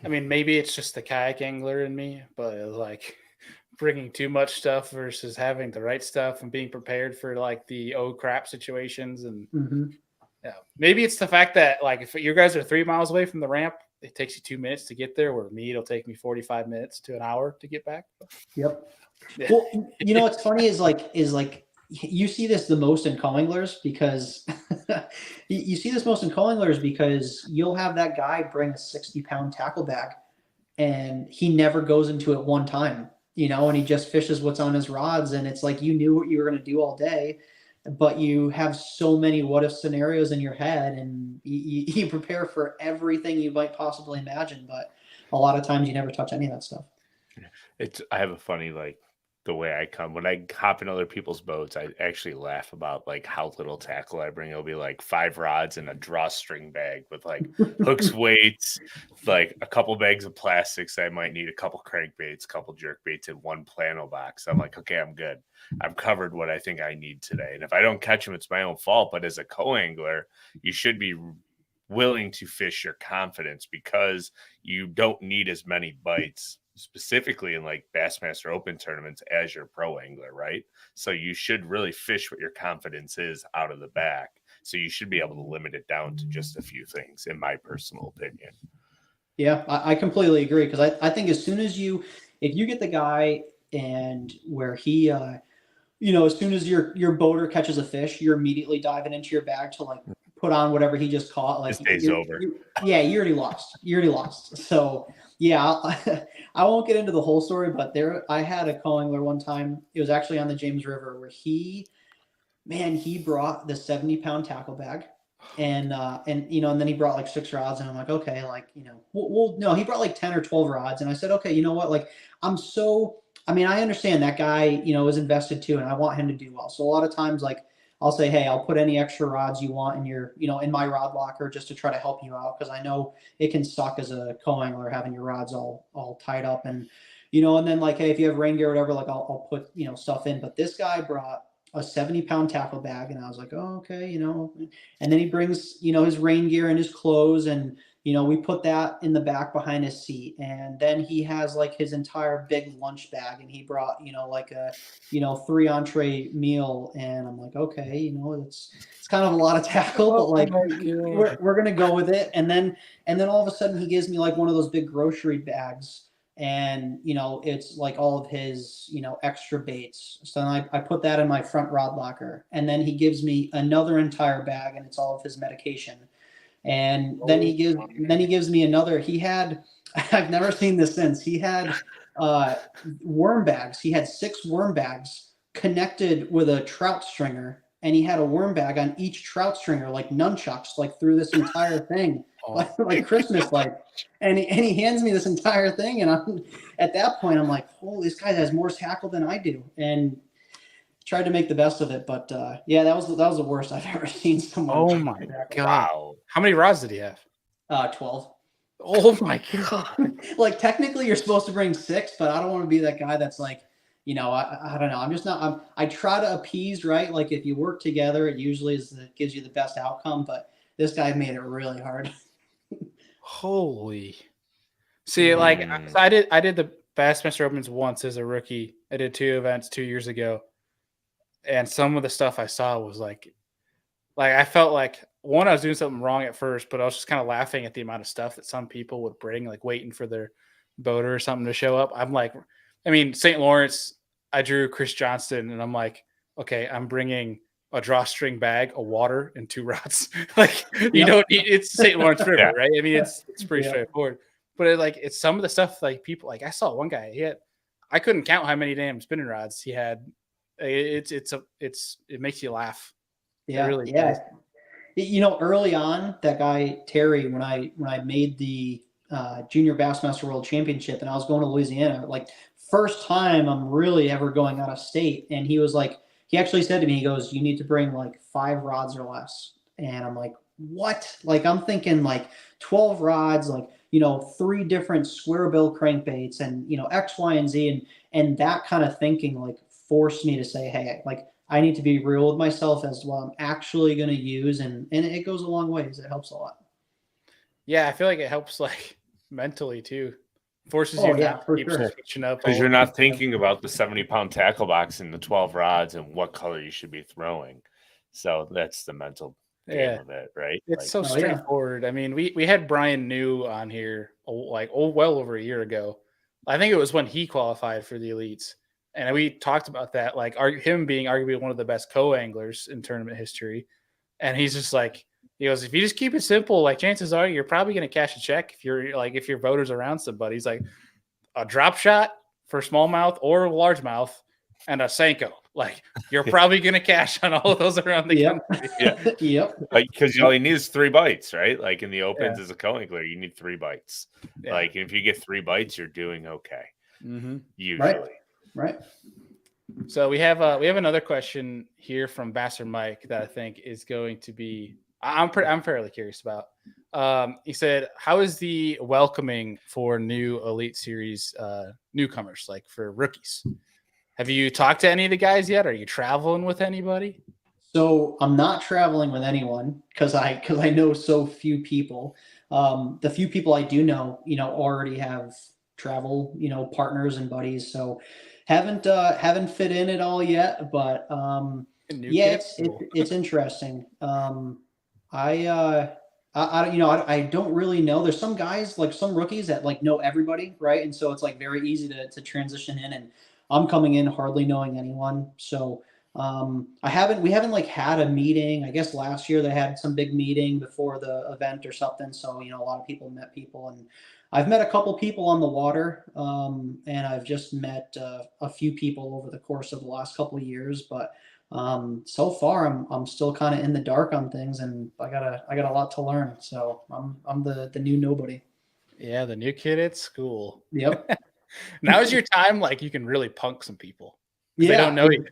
I mean, maybe it's just the kayak angler in me, but like bringing too much stuff versus having the right stuff and being prepared for like the oh crap situations. And yeah, maybe it's the fact that like if you guys are 3 miles away from the ramp, it takes you 2 minutes to get there, where me, it'll take me 45 minutes to an hour to get back. Yep. Yeah. Well, what's funny is like you see this the most in co-anglers, because you see this most in co-anglers because you'll have that guy bring a 60-pound tackle bag and he never goes into it one time, and he just fishes what's on his rods. And it's like, you knew what you were going to do all day, but you have so many what if scenarios in your head, and you prepare for everything you might possibly imagine. But a lot of times you never touch any of that stuff. I have a funny, like, the way I come when I hop in other people's boats, I actually laugh about like how little tackle I bring. It'll be like 5 rods and a drawstring bag with like hooks, weights, like a couple bags of plastics. I might need a couple crankbaits, a couple jerk baits, and 1 plano box. I'm like, okay, I'm good. I've covered what I think I need today. And if I don't catch them, it's my own fault. But as a co-angler, you should be willing to fish your confidence, because you don't need as many bites, specifically in like Bassmaster Open tournaments, as your pro angler, right? So you should really fish what your confidence is out of the back. So you should be able to limit it down to just a few things, in my personal opinion. Yeah, I completely agree, because I think as soon as if you get the guy and where he, as soon as your boater catches a fish, you're immediately diving into your bag to like put on whatever he just caught. Like, this day's over. You already lost. You already lost. So yeah, I won't get into the whole story, but I had a co-angler one time. It was actually on the James River, where he brought the 70-pound tackle bag, and then he brought like 6 rods, and I'm like, okay, like, no, he brought like 10 or 12 rods, and I said, okay, you know what, like, I understand that guy, is invested too, and I want him to do well. So a lot of times, like, I'll say, hey, I'll put any extra rods you want in your, in my rod locker, just to try to help you out, because I know it can suck as a co-angler having your rods all tied up, and and then like, hey, if you have rain gear or whatever, like I'll put stuff in. But this guy brought a 70-pound tackle bag, and I was like, oh, okay, and then he brings his rain gear and his clothes, and we put that in the back behind his seat. And then he has like his entire big lunch bag, and he brought like a 3 entree meal. And I'm like, okay, it's kind of a lot of tackle, but like we're gonna go with it. And then all of a sudden he gives me like one of those big grocery bags, and it's like all of his extra baits. So then I put that in my front rod locker, and then he gives me another entire bag, and it's all of his medication. And then he gives me another. He had, I've never seen this since, he had worm bags. He had 6 worm bags connected with a trout stringer, and he had a worm bag on each trout stringer, like nunchucks, like through this entire thing, like Christmas, like. And he hands me this entire thing, and at that point I'm like, oh, this guy has more tackle than I do, and tried to make the best of it. But yeah, that was the worst I've ever seen someone. Oh my god! Wow. How many rods did he have? 12. Oh my god! Like, technically you're supposed to bring 6, but I don't want to be that guy that's like, I don't know. I'm just not. I try to appease, right? Like, if you work together, it usually gives you the best outcome. But this guy made it really hard. Holy. See, like, I did the Bassmaster Opens once as a rookie. I did 2 events 2 years ago, and some of the stuff I saw was like I felt like, one, I was doing something wrong at first, but I was just kind of laughing at the amount of stuff that some people would bring, like waiting for their boater or something to show up. I'm like, St. Lawrence, I drew Chris Johnston, and I'm like, okay, I'm bringing a drawstring bag, a water, and 2 rods. Like, you don't need, it's St. Lawrence River, right? I mean, it's pretty straightforward. but it's some of the stuff like people like I saw one guy I couldn't count how many damn spinning rods he had. It makes you laugh. Yeah, it really yeah. does. Early on, that guy Terry, when I made the Junior Bassmaster World Championship, and I was going to Louisiana, like first time I'm really ever going out of state, and he actually said to me, he goes, "You need to bring like 5 rods or less," and I'm like, "What?" Like I'm thinking like 12 rods, like 3 different square bill crankbaits, and X, Y, and Z, and that kind of thinking like forced me to say, "Hey, like." I need to be real with myself as what I'm actually going to use, and it goes a long ways. It helps a lot. Yeah, I feel like it helps like mentally too. Forces Oh you yeah, not to for keep sure. switching up Because all you're the not time. thinking about the 70-pound tackle box and the 12 rods and what color you should be throwing. So that's the mental game of it, right? It's so Oh, yeah. straightforward. I mean, we had Brian New on here well over a year ago. I think it was when he qualified for the elites, and we talked about that, like him being arguably one of the best co-anglers in tournament history. And he's just like, he goes, if you just keep it simple, like chances are you're probably going to cash a check if your voter's around somebody. He's like, a drop shot for smallmouth or largemouth and a Senko. Like you're probably going to cash on all of those around the country. Yeah. Yep. Because all you need is 3 bites, right? Like in the opens Yeah. as a co-angler, you need 3 bites. Yeah. Like if you get 3 bites, you're doing okay. Usually. Right. So we have another question here from Basser Mike that I think is going to be I'm fairly curious about. He said, "How is the welcoming for new Elite Series newcomers, like for rookies? Have you talked to any of the guys yet? Are you traveling with anybody?" So I'm not traveling with anyone because I know so few people. The few people I do know, already have travel, partners and buddies. So haven't fit in at all yet, but yeah, it's interesting. I don't really know. There's some guys, like some rookies that like know everybody, right? And so it's like very easy to transition in. And I'm coming in hardly knowing anyone, so we haven't like had a meeting. I guess last year they had some big meeting before the event or something. So a lot of people met people, and I've met a couple people on the water, and I've just met a few people over the course of the last couple of years, but. So far I'm still kind of in the dark on things, and I got a lot to learn. So I'm the new nobody. Yeah, the new kid at school. Yep. Now's your time. Like you can really punk some people. Yeah, they don't know you.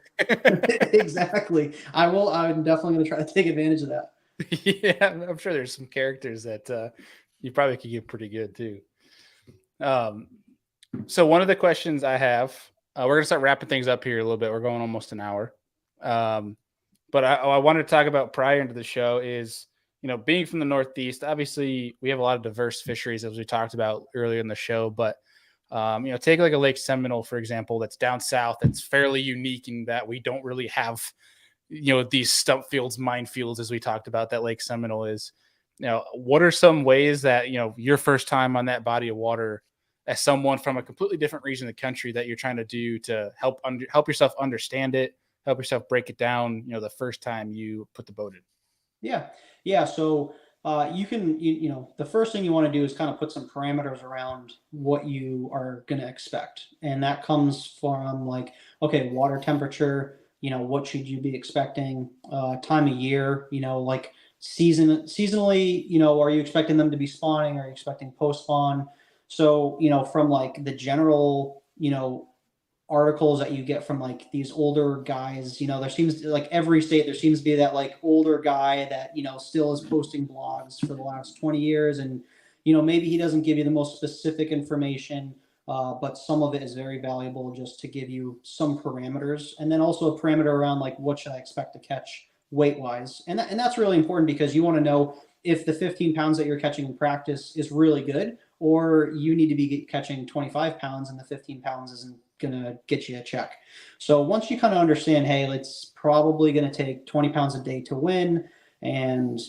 Exactly. I'm definitely going to try to take advantage of that. Yeah, I'm sure there's some characters that you probably could get pretty good too. So one of the questions I have, we're going to start wrapping things up here a little bit. We're going almost an hour. But I wanted to talk about prior into the show is, being from the Northeast, obviously we have a lot of diverse fisheries as we talked about earlier in the show, but take like a Lake Seminole, for example, that's down south. That's fairly unique in that we don't really have, these stump fields, minefields, as we talked about that Lake Seminole is. What are some ways that, your first time on that body of water as someone from a completely different region of the country that you're trying to do to help yourself understand it, help yourself break it down, the first time you put the boat in? Yeah. So the first thing you want to do is kind of put some parameters around what you are going to expect, and that comes from like, okay, water temperature. What should you be expecting? Time of year. Like seasonally. Are you expecting them to be spawning? Are you expecting post spawn? So from like the general articles that you get from like these older guys, there seems to, like every state there seems to be that like older guy that still is posting blogs for the last 20 years, and maybe he doesn't give you the most specific information, but some of it is very valuable just to give you some parameters, and then also a parameter around like what should I expect to catch weight wise, and that's really important because you want to know if the 15 pounds that you're catching in practice is really good, or you need to be catching 25 pounds and the 15 pounds isn't gonna get you a check. So once you kind of understand, hey, it's probably gonna take 20 pounds a day to win, and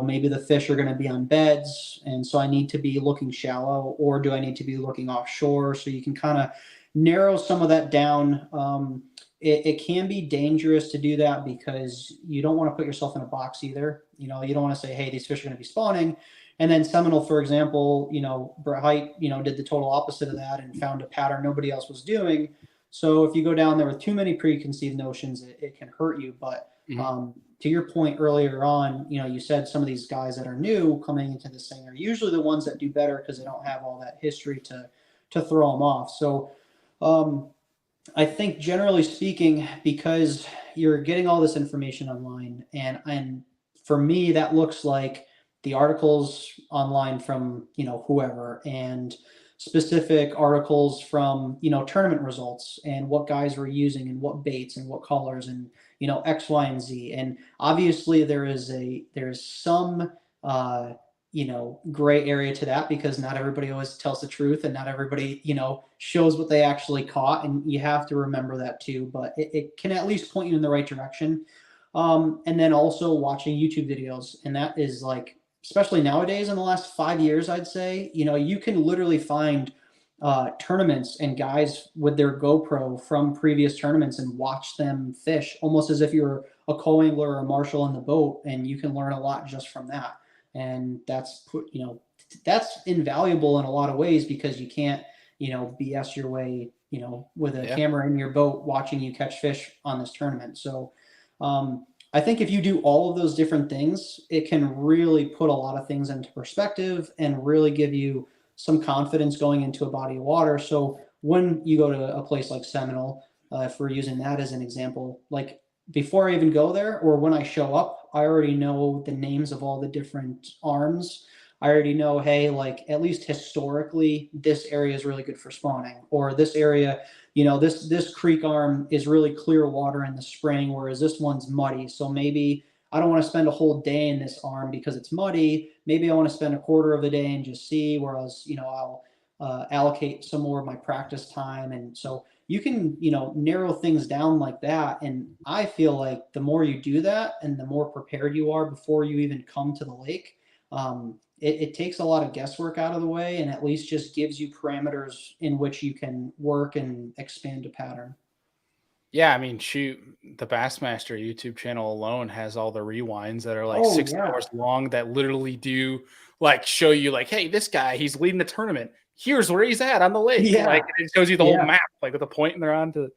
maybe the fish are gonna be on beds, and so I need to be looking shallow, or do I need to be looking offshore? So you can kind of narrow some of that down. It can be dangerous to do that because you don't want to put yourself in a box either. You don't want to say, hey, these fish are going to be spawning, And then Seminole, for example, Brett Hite, did the total opposite of that and found a pattern nobody else was doing. So if you go down there with too many preconceived notions, it can hurt you. But to your point earlier on, you said some of these guys that are new coming into this thing are usually the ones that do better because they don't have all that history to throw them off. So I think generally speaking, because you're getting all this information online, and for me, that looks like the articles online from whoever, and specific articles from tournament results and what guys were using and what baits and what colors and X, Y, and Z. And obviously there's some gray area to that because not everybody always tells the truth and not everybody shows what they actually caught, and you have to remember that too. But it can at least point you in the right direction. And then also watching YouTube videos, and that is like, especially nowadays in the last 5 years, I'd say, you can literally find tournaments and guys with their GoPro from previous tournaments and watch them fish almost as if you're a co-angler or a marshal in the boat, and you can learn a lot just from that. And that's invaluable in a lot of ways because you can't BS your way with a camera in your boat watching you catch fish on this tournament. So I think if you do all of those different things, it can really put a lot of things into perspective and really give you some confidence going into a body of water. So when you go to a place like Seminole, if we're using that as an example, like before I even go there or when I show up, I already know the names of all the different arms. I already know, hey, like at least historically, this area is really good for spawning, or this area, this creek arm is really clear water in the spring, whereas this one's muddy. So maybe I don't want to spend a whole day in this arm because it's muddy. Maybe I want to spend a quarter of a day and just see, whereas, I'll allocate some more of my practice time. And so you can, narrow things down like that. And I feel like the more you do that and the more prepared you are before you even come to the lake, it takes a lot of guesswork out of the way and at least just gives you parameters in which you can work and expand a pattern. Yeah, I mean, shoot, the Bassmaster YouTube channel alone has all the rewinds that are like 6 hours long that literally do like show you like, hey, this guy, he's leading the tournament. Here's where he's at on the lake. Yeah. Like it shows you the whole map, like with the point and they're on to.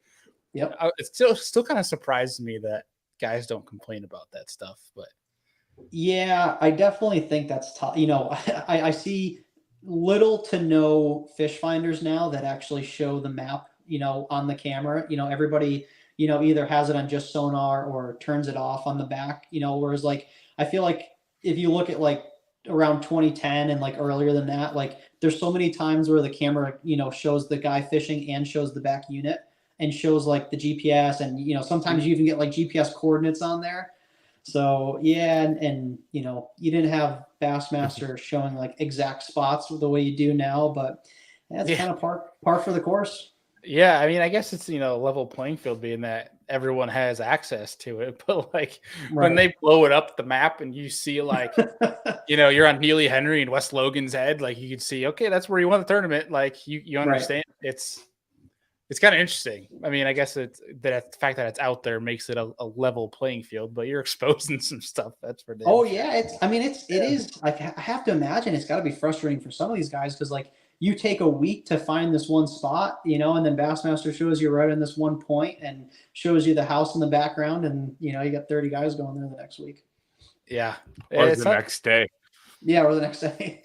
Yep. It still kind of surprises me that guys don't complain about that stuff, but. Yeah, I definitely think that's tough. I see little to no fish finders now that actually show the map, on the camera. Everybody, either has it on just sonar or turns it off on the back, whereas like, I feel like if you look at like around 2010 and like earlier than that, like there's so many times where the camera, shows the guy fishing and shows the back unit and shows like the GPS and, sometimes you even get like GPS coordinates on there. So yeah, and you didn't have Bassmaster showing like exact spots the way you do now, but that's kind of par for the course. Yeah, I mean, I guess it's level playing field being that everyone has access to it, but like when they blow it up the map and you see like you're on Neely Henry and West Logan's Head, like you can see, okay, that's where you won the tournament. Like you understand it's kind of interesting. I mean, I guess it's that the fact that it's out there makes it a level playing field, but you're exposing some stuff. That's for damn sure. Yeah, it is like, I have to imagine it's got to be frustrating for some of these guys because like you take a week to find this one spot, and then Bassmaster shows you right in this one point and shows you the house in the background, and you got 30 guys going there the next week. Yeah, or the next day. Yeah, or the next day.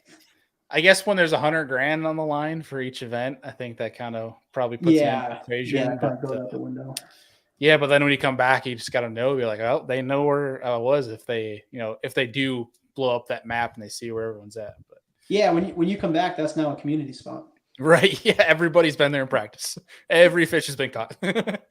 I guess when there's $100,000 on the line for each event, I think that kind of probably puts you in the equation. Yeah, but goes out the window. Yeah, but then when you come back, you just got to know. You're like, oh, they know where I was if they, if they do blow up that map and they see where everyone's at. But yeah, when you come back, that's now a community spot. Right. Yeah, everybody's been there in practice. Every fish has been caught. Yep.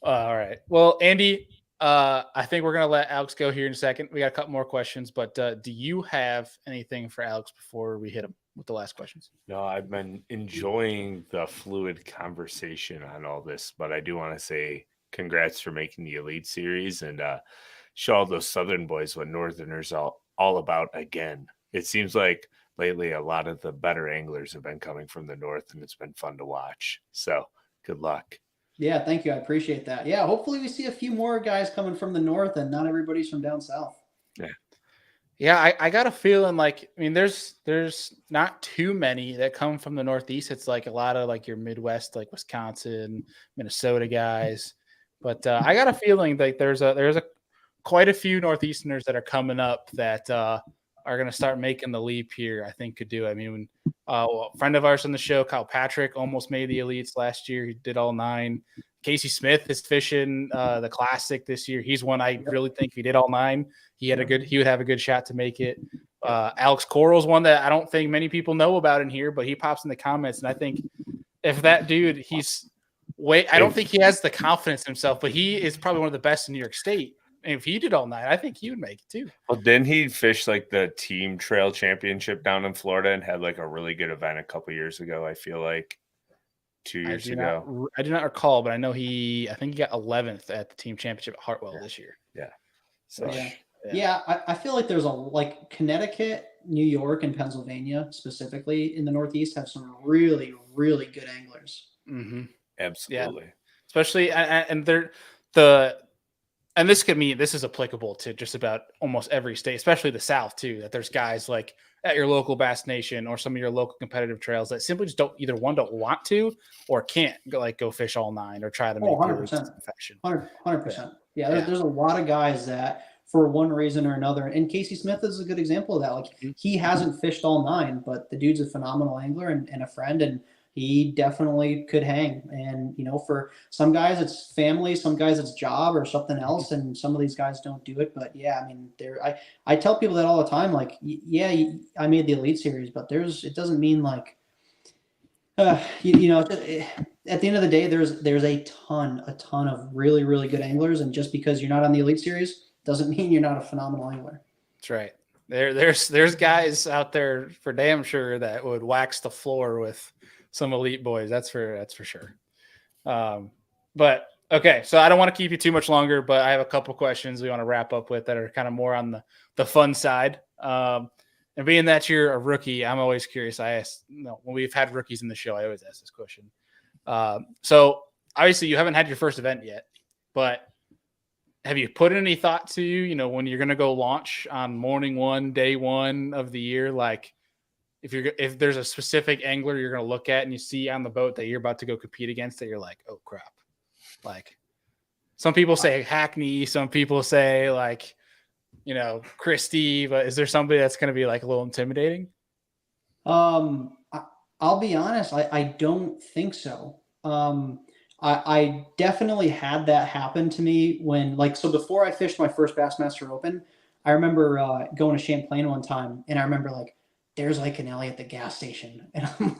All right. Well, Andy, I think we're going to let Alex go here in a second. We got a couple more questions, but do you have anything for Alex before we hit him with the last questions? No, I've been enjoying the fluid conversation on all this, but I do want to say congrats for making the Elite Series and show all those Southern boys what Northerners are all about again. It seems like lately a lot of the better anglers have been coming from the North, and it's been fun to watch. So good luck. Yeah, thank you. I appreciate that. Yeah, hopefully we see a few more guys coming from the North and not everybody's from down South. Yeah. Yeah, I got a feeling like, I mean, there's not too many that come from the Northeast. It's like a lot of like your Midwest, like Wisconsin, Minnesota guys. But I got a feeling like there's a quite a few Northeasterners that are coming up that are going to start making the leap here. I think could do it. I mean, a friend of ours on the show, Kyle Patrick, almost made the elites last year. He did all 9. Casey Smith is fishing the Classic this year. He's one I really think if he did all 9, he would have a good shot to make it. Alex Coral's one that I don't think many people know about in here, but he pops in the comments, and I think if that dude, I don't think he has the confidence in himself, but he is probably one of the best in New York State. And if he did all 9, I think he would make it too. Well, didn't he fish like the team trail championship down in Florida and had like a really good event a couple years ago? I feel like 2 years ago. I do not recall, but I know I think he got 11th at the team championship at Hartwell this year. Yeah. So yeah, I feel like there's like Connecticut, New York, and Pennsylvania specifically in the Northeast have some really, really good anglers. Mm-hmm. Absolutely. Yeah. Especially, and this is applicable to just about almost every state, especially the South too, that there's guys like at your local Bass Nation or some of your local competitive trails that simply just don't want to or can't go fish all 9 or try to make 100%. fashion. 100%. Yeah, there's a lot of guys that for one reason or another, and Casey Smith is a good example of that. Like he hasn't fished all 9, but the dude's a phenomenal angler and a friend, and he definitely could hang. And, for some guys it's family, some guys it's job or something else. And some of these guys don't do it, but yeah, I mean, I tell people that all the time, like, yeah, I made the Elite Series, but it doesn't mean like, at the end of the day, there's a ton of really, really good anglers. And just because you're not on the Elite Series doesn't mean you're not a phenomenal angler. That's right. There's guys out there for damn sure that would wax the floor with some elite boys. That's for sure. But okay, so I don't want to keep you too much longer, but I have a couple questions we want to wrap up with that are kind of more on the fun side. And being that you're a rookie, I'm always curious. When we've had rookies in the show, I always ask this question. So obviously you haven't had your first event yet, but have you put any thought to, when you're going to go launch on morning 1, day 1 of the year, like if there's a specific angler you're going to look at and you see on the boat that you're about to go compete against that you're like, oh crap. Like some people say Hackney, some people say like, Christie, but is there somebody that's going to be like a little intimidating? I'll be honest. I don't think so. I definitely had that happen to me so before I fished my first Bassmaster Open, I remember going to Champlain one time, and I remember like, there's like an alley at the gas station, and I'm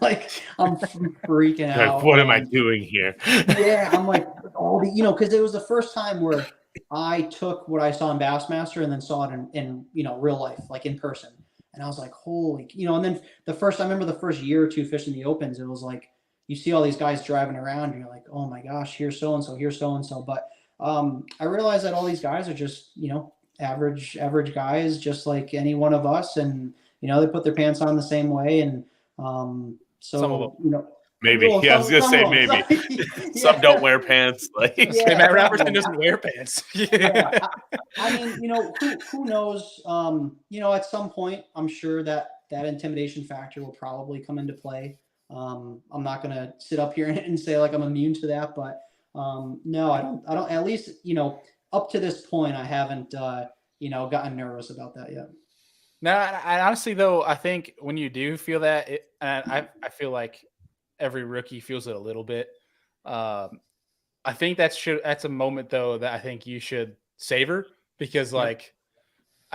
freaking out. Like, what am I doing here? Yeah, I'm like, because it was the first time where I took what I saw in Bassmaster and then saw it in real life, like in person, and I was like, holy, and then I remember the first year or two fishing the Opens, it was like, you see all these guys driving around and you're like, oh my gosh, here's so-and-so, here's so-and-so. But I realized that all these guys are just, average guys, just like any one of us. And, they put their pants on the same way. And so, maybe. Well, I was going to say maybe. Some don't wear pants. Like Matt Robertson doesn't wear pants. Yeah. I mean, who knows? At some point, I'm sure that intimidation factor will probably come into play. I'm not going to sit up here and say like I'm immune to that, but no, I don't, at least, up to this point, I haven't, gotten nervous about that yet. No, I honestly though, I think when you do feel that, and I feel like every rookie feels it a little bit. I think that's a moment though that I think you should savor because I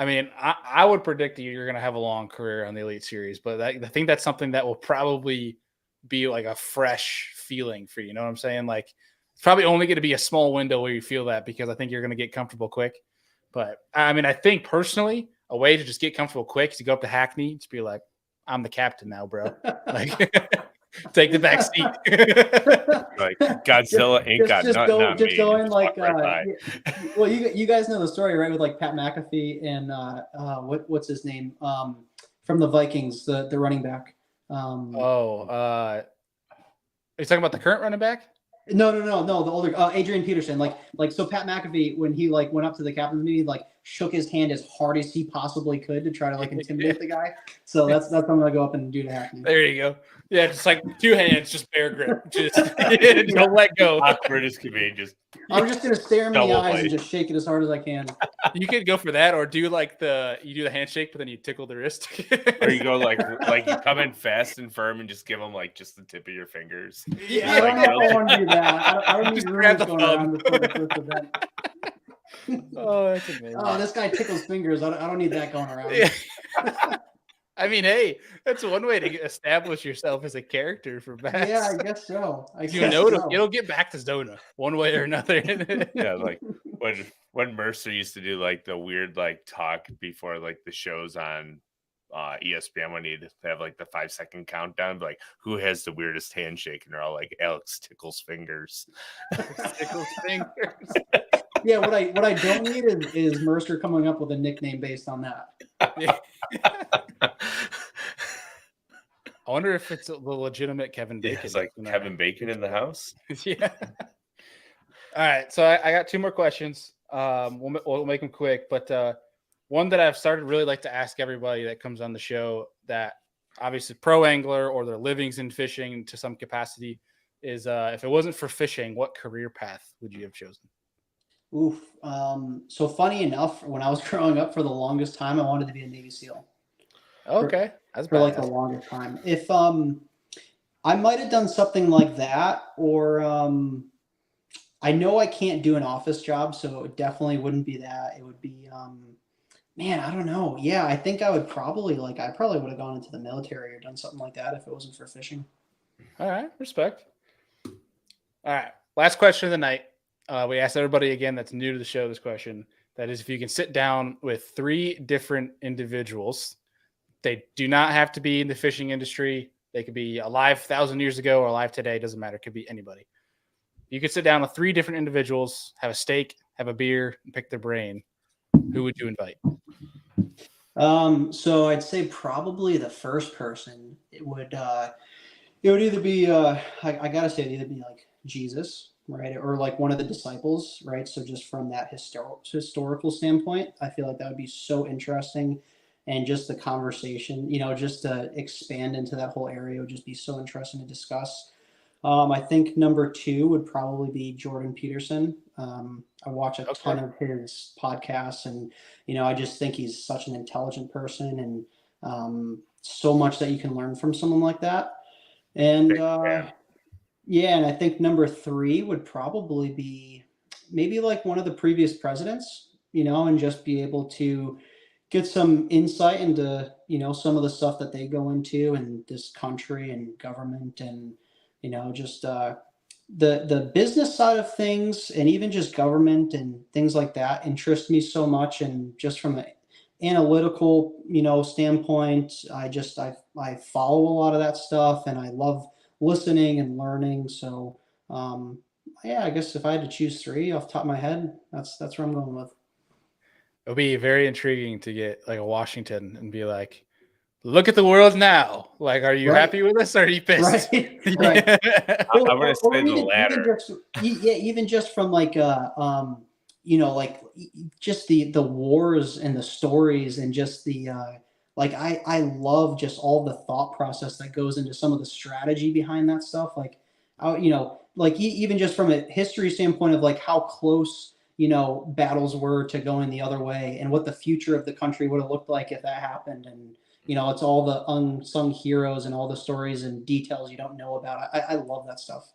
mean, I would predict you're going to have a long career on the Elite Series, but I think that's something that will probably be like a fresh feeling for you. You know what I'm saying? Like it's probably only going to be a small window where you feel that because I think you're going to get comfortable quick. But I mean, I think personally a way to just get comfortable quick is to go up to Hackney and just be like, I'm the captain now, bro. Like take the back seat. Like Godzilla ain't got nothing on me. Just go in like, well, you guys know the story, right? With like Pat McAfee and what's his name from the Vikings, the running back. Are you talking about the current running back? No, the older Adrian Peterson. Like so Pat McAfee when he like went up to the captain's meeting, like shook his hand as hard as he possibly could to try to like intimidate the guy. So that's what I'm gonna go up and do to Hackney. There you go. Yeah, just like 2 hands, just bear grip. Just don't let go. Awkward as can be. Just I'm just gonna stare him in the Double eyes bite. and just shake it as hard as I can. You could go for that, or do like you do the handshake, but then you tickle the wrist. or you go like you come in fast and firm and just give them like just the tip of your fingers. Yeah, I don't know if I want to do that. I don't need Just rumors grab the going thumb. around before the first event. Oh, that's amazing. Oh, this guy tickles fingers. I don't need that going around. Yeah. I mean, hey, that's one way to establish yourself as a character for Bass. Yeah, I guess so. It'll get back to Zona one way or another. Yeah, like when Mercer used to do like the weird like talk before like the shows on ESPN when he'd have like the 5-second countdown, like who has the weirdest handshake, and they're all like Alex tickles fingers. Tickles fingers. Yeah, what I don't need is Mercer coming up with a nickname based on that. Yeah. I wonder if it's the legitimate Kevin Bacon. Yeah, it's like Kevin Bacon in the house. Yeah. All right, so I got 2 more questions. We'll make them quick, but one that I've started really like to ask everybody that comes on the show that obviously pro angler or their livings in fishing to some capacity is if it wasn't for fishing, what career path would you have chosen? Oof. So funny enough, when I was growing up, for the longest time, I wanted to be a Navy SEAL. Okay, that's for like the longest time. If I might have done something like that, or I know I can't do an office job, so it definitely wouldn't be that. It would be man, I don't know. Yeah, I think I would probably would have gone into the military or done something like that if it wasn't for fishing. All right, respect. All right, last question of the night. We asked everybody again that's new to the show this question. That is, if you can sit down with 3 different individuals, they do not have to be in the fishing industry. They could be alive 1,000 years ago or alive today. Doesn't matter. It could be anybody. You could sit down with 3 different individuals, have a steak, have a beer, and pick their brain. Who would you invite? So I'd say probably the first person. It would either be I gotta say it'd either be like Jesus, right, or like one of the disciples, right? So just from that historical standpoint, I feel like that would be so interesting, and just the conversation, just to expand into that whole area would just be so interesting to discuss. I think number 2 would probably be Jordan Peterson. I watch a ton of his podcasts, and I just think he's such an intelligent person, and so much that you can learn from someone like that. And and I think number 3 would probably be maybe like one of the previous presidents, and just be able to get some insight into some of the stuff that they go into in this country and government, and just the business side of things, and even just government and things like that interest me so much. And just from an analytical standpoint, I follow a lot of that stuff, and I love listening and learning. So yeah, I guess if I had to choose 3 off the top of my head, that's where I'm going with. It'll be very intriguing to get like a Washington and be like, look at the world now. Like, are you happy with us, or are you pissed? Right. I'm going to say the latter. Even just from like just the wars and the stories, and just the I love just all the thought process that goes into some of the strategy behind that stuff. Like, even just from a history standpoint of like how close battles were to going the other way, and what the future of the country would have looked like if that happened. And it's all the unsung heroes and all the stories and details you don't know about. I love that stuff.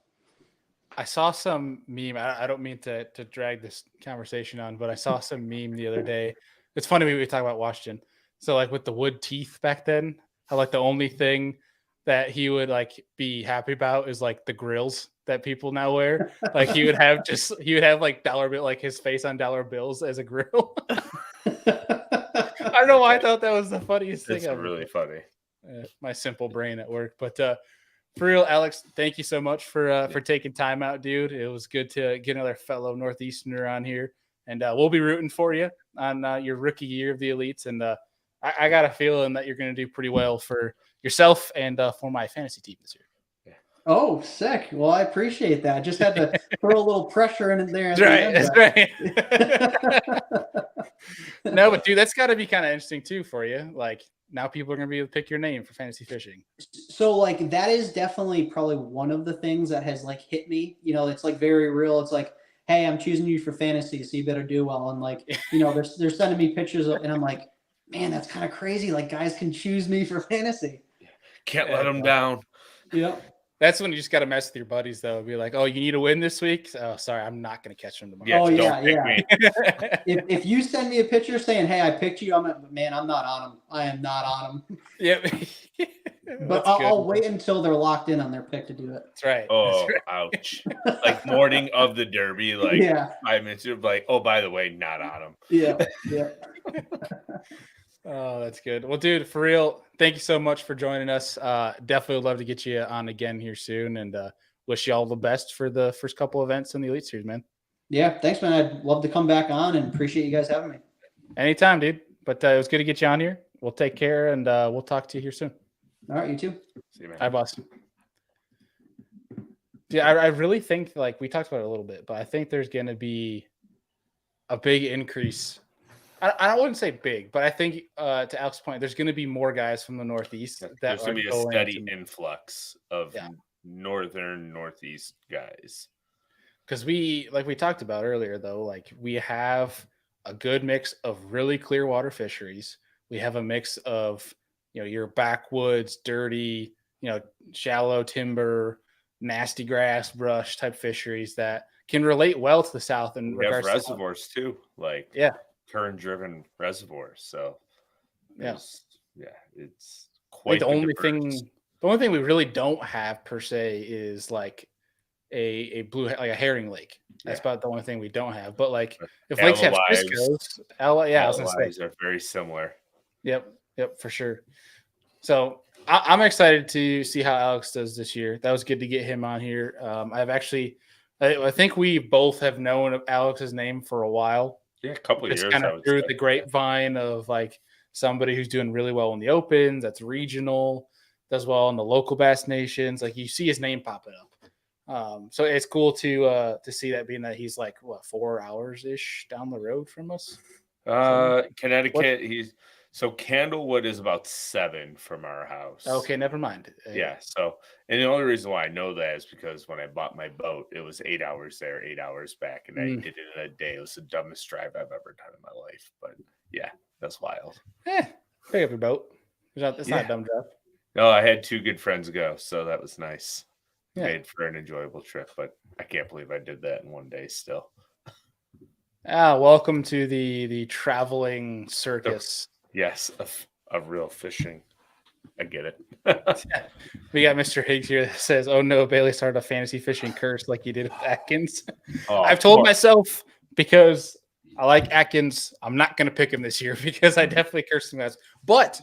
I saw some meme. I don't mean to drag this conversation on, but I saw some meme the other day. It's funny we talk about Washington. So like with the wood teeth back then, how like the only thing that he would like be happy about is like the grills that people now wear. Like he would have like dollar bill, like his face on dollar bills as a grill. I don't know why I thought that was the funniest thing. It's really funny. My simple brain at work. But for real, Alex, thank you so much for taking time out, dude. It was good to get another fellow Northeasterner on here. And we'll be rooting for you on your rookie year of the Elites. And I got a feeling that you're going to do pretty well for yourself and for my fantasy team this year. Yeah. Oh, sick. Well, I appreciate that. I just had to throw a little pressure in there at That's the right. end. That's right. No, but dude, that's got to be kind of interesting too for you. Like now people are going to be able to pick your name for fantasy fishing. So like that is definitely probably one of the things that has like hit me. It's like very real. It's like, hey, I'm choosing you for fantasy, so you better do well. And like, they're sending me pictures and I'm like, man, that's kind of crazy. Like guys can choose me for fantasy. Can't let them down. Yeah. That's when you just got to mess with your buddies, though. Be like, oh, you need to win this week? Oh, sorry, I'm not going to catch them tomorrow. Yeah, Oh, don't yeah, pick yeah. me. If you send me a picture saying, hey, I picked you, I'm not on them. I am not on them. Yep. But I'll wait until they're locked in on their pick to do it. That's right. Oh, That's right. ouch. Like morning of the Derby, like Yeah. 5 minutes, you're like, oh, by the way, not on them. Yeah, yeah. Oh, that's good. Well, dude, for real, thank you so much for joining us. Definitely would love to get you on again here soon, and wish you all the best for the first couple events in the Elite Series, man. Yeah, thanks, man. I'd love to come back on and appreciate you guys having me. Anytime, dude. But it was good to get you on here. We'll take care, and we'll talk to you here soon. All right, you too. See you, man. Hi, boss. Yeah, I really think, like we talked about it a little bit, but I think there's going to be a big increase. I wouldn't say big, but I think to Alex's point, there's going to be more guys from the Northeast that There's are going to be a going steady to, influx of Northeast guys. because like we talked about earlier, though, like we have a good mix of really clear water fisheries. We have a mix of, your backwoods, dirty, shallow timber, nasty grass, brush type fisheries that can relate well to the South. And we have reservoirs too, like current driven reservoirs. So it's quite the only thing. The only thing we really don't have per se is like a blue, like a herring lake. That's about the only thing we don't have. But like if lakes have Frisco's, I was gonna say are very similar. Yep, for sure. So I'm excited to see how Alex does this year. That was good to get him on here. I think we both have known Alex's name for a while. Yeah, a couple of years. Kind of through the grapevine of like somebody who's doing really well in the opens, that's regional, does well in the local bass nations. Like you see his name popping up. So it's cool to see that, being that he's like 4 hours ish down the road from us. Connecticut. So Candlewood is about 7 from our house. Okay, never mind. Yeah. So, and the only reason why I know that is because when I bought my boat, it was 8 hours there, 8 hours back, and I did it in a day. It was the dumbest drive I've ever done in my life. But yeah, that's wild. Pick up your boat. It's not a dumb drive. No, I had 2 good friends go, so that was nice. Yeah. Made for an enjoyable trip, but I can't believe I did that in one day still. Welcome to the traveling circus. Yes, of real fishing. I get it. We got Mr. Higgs here that says, "Oh no, Bailey started a fantasy fishing curse like you did with Atkins." I've told myself, because I like Atkins, I'm not going to pick him this year because I definitely cursed him as. But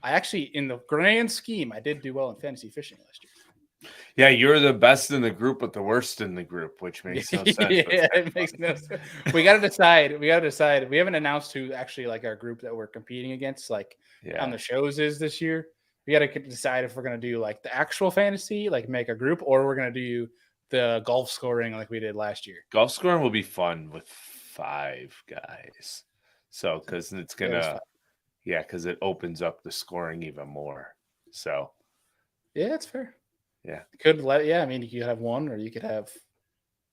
I actually, in the grand scheme, I did do well in fantasy fishing last year. Yeah, you're the best in the group, but the worst in the group, which makes no sense. Yeah, it makes no sense. We got to decide. We haven't announced who actually like our group that we're competing against, like on the shows is this year. We got to decide if we're going to do like the actual fantasy, like make a group, or we're going to do the golf scoring like we did last year. Golf scoring will be fun with 5 guys. So, because it's going to, because it opens up the scoring even more. So, yeah, it's fair. Yeah. I mean, you could have 1 or you could have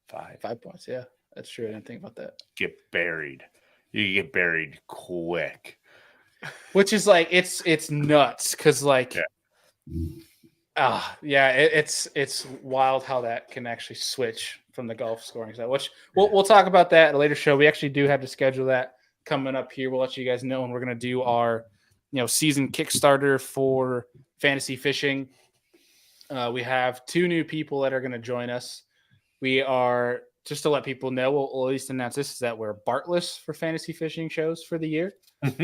5 points. Yeah, that's true. I didn't think about that. Get buried. You get buried quick. Which is like, it's nuts. Cause like, it's wild how that can actually switch from the golf scoring side, which we'll talk about that at a later show. We actually do have to schedule that coming up here. We'll let you guys know when we're going to do our, season Kickstarter for fantasy fishing. We have 2 new people that are going to join us. We are, just to let people know, we'll at least announce this, is that we're Bartless for fantasy fishing shows for the year.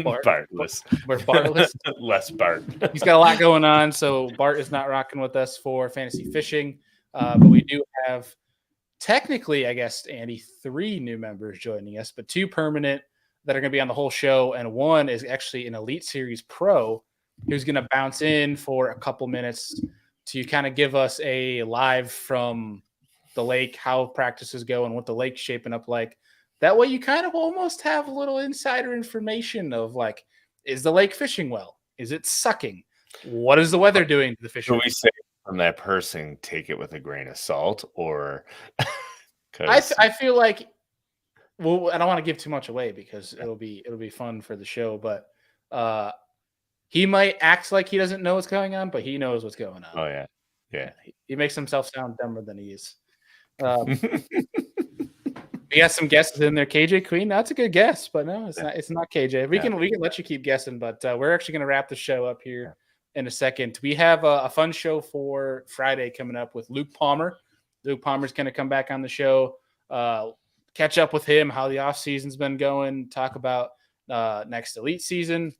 Bartless. We're Bartless. Less Bart. He's got a lot going on, so Bart is not rocking with us for fantasy fishing. But we do have, technically, I guess, Andy, 3 new members joining us, but 2 permanent that are going to be on the whole show, and 1 is actually an Elite Series pro who's going to bounce in for a couple minutes to kind of give us a live from the lake, how practices go and what the lake's shaping up like. That way you kind of almost have a little insider information of like, is the lake fishing well? Is it sucking? What is the weather doing to the fishery? So we say from that person, take it with a grain of salt, or I feel like, well, I don't want to give too much away because it'll be fun for the show, but he might act like he doesn't know what's going on, but he knows what's going on. Oh yeah, yeah. He makes himself sound dumber than he is. We got some guesses in there. KJ Queen, that's a good guess, but no, it's not. It's not KJ. We can let you keep guessing, but we're actually going to wrap the show up here in a second. We have a fun show for Friday coming up with Luke Palmer. Luke Palmer's going to come back on the show, catch up with him, how the off season's been going, talk about next elite season.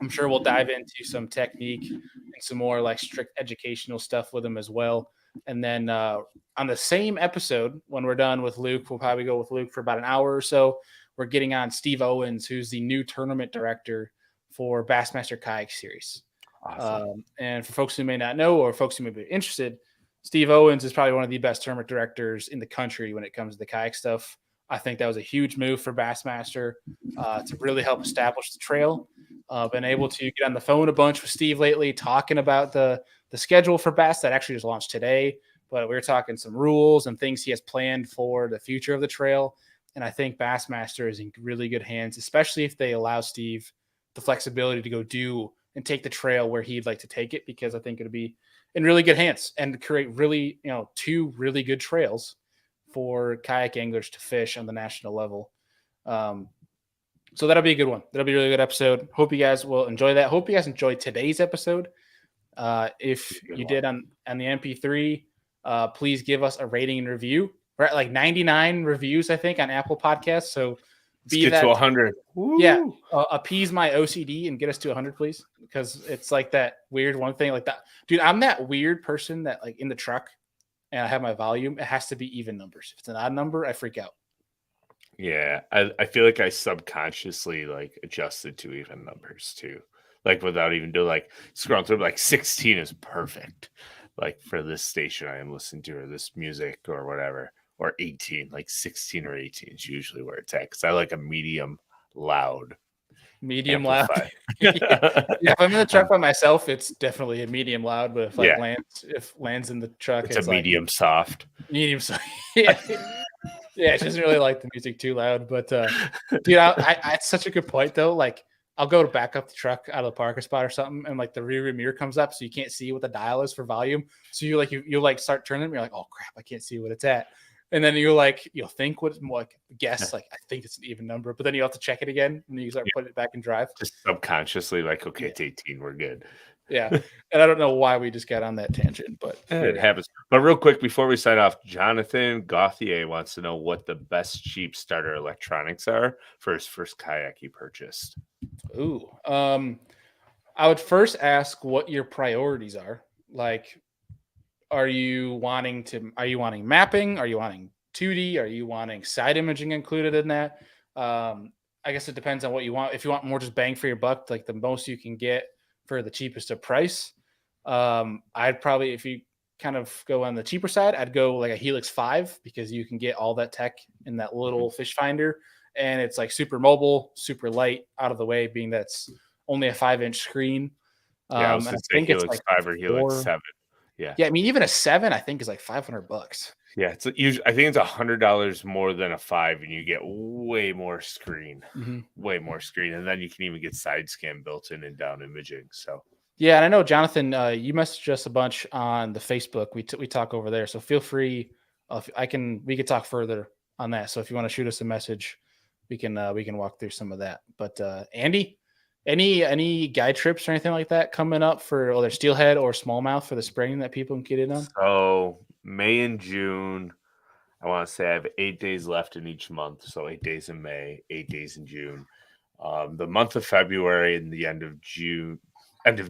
I'm sure we'll dive into some technique and some more like strict educational stuff with him as well. And then on the same episode, when we're done with Luke, we'll probably go with Luke for about an hour or so. We're getting on Steve Owens, who's the new tournament director for Bassmaster Kayak Series. Awesome. And for folks who may not know or folks who may be interested, Steve Owens is probably one of the best tournament directors in the country when it comes to the kayak stuff. I think that was a huge move for Bassmaster to really help establish the trail. Been able to get on the phone a bunch with Steve lately, talking about the schedule for Bass that actually just launched today. But we were talking some rules and things he has planned for the future of the trail. And I think Bassmaster is in really good hands, especially if they allow Steve the flexibility to go do and take the trail where he'd like to take it, because I think it'll be in really good hands and create really, two really good trails for kayak anglers to fish on the national level. So that'll be a good one. That'll be a really good episode. Hope you guys will enjoy that. Hope you guys enjoyed today's episode. If you did on the MP3, please give us a rating and review. We're at like 99 reviews, I think, on Apple Podcasts. So get to 100. Yeah, appease my OCD and get us to 100, please, because it's like that weird one thing like that. Dude, I'm that weird person that like in the truck and I have my volume, it has to be even numbers. If it's an odd number, I freak out. Yeah, I feel like I subconsciously like adjusted to even numbers too, like without even doing like scrolling through. Like 16 is perfect, like for this station I am listening to or this music or whatever. Or 18, like 16 or 18 is usually where it's at, because I like a medium loud. Loud. Yeah, if I'm in the truck by myself, it's definitely a medium loud. But if Land's in the truck, it's a medium soft. Medium soft. Yeah. Yeah, she doesn't really like the music too loud. But dude, I it's such a good point though. Like I'll go to back up the truck out of the parking spot or something, and like the rear mirror comes up, so you can't see what the dial is for volume. So you start turning, and you're like, oh crap, I can't see what it's at. And then you'll think what guess like I think it's an even number, but then you have to check it again and you start putting it back in drive. Just subconsciously like, okay, it's 18, we're good. Yeah. And I don't know why we just got on that tangent, but it happens. But real quick before we sign off, Jonathan Gauthier wants to know what the best cheap starter electronics are for his first kayak he purchased. Ooh. I would first ask what your priorities are. Like, Are you wanting mapping? Are you wanting 2D? Are you wanting side imaging included in that? I guess it depends on what you want. If you want more just bang for your buck, like the most you can get for the cheapest of price, I'd probably, if you kind of go on the cheaper side, I'd go like a Helix 5, because you can get all that tech in that little fish finder, and it's like super mobile, super light, out of the way, being that's only a 5-inch screen. I was going to say Helix 5 or Helix 7. Yeah. I mean, even a 7, I think, is like $500. Yeah, it's usually, I think it's $100 more than a 5, and you get way more screen, way more screen, and then you can even get side scan built in and down imaging. So yeah, and I know Jonathan, you messaged us a bunch on the Facebook. We talk over there, so feel free. We could talk further on that. So if you want to shoot us a message, we can walk through some of that. But Andy, any guide trips or anything like that coming up for either steelhead or smallmouth for the spring that people can get in on? So May and June, I want to say I have 8 days left in each month. So 8 days in May, 8 days in June. The month of February and the end of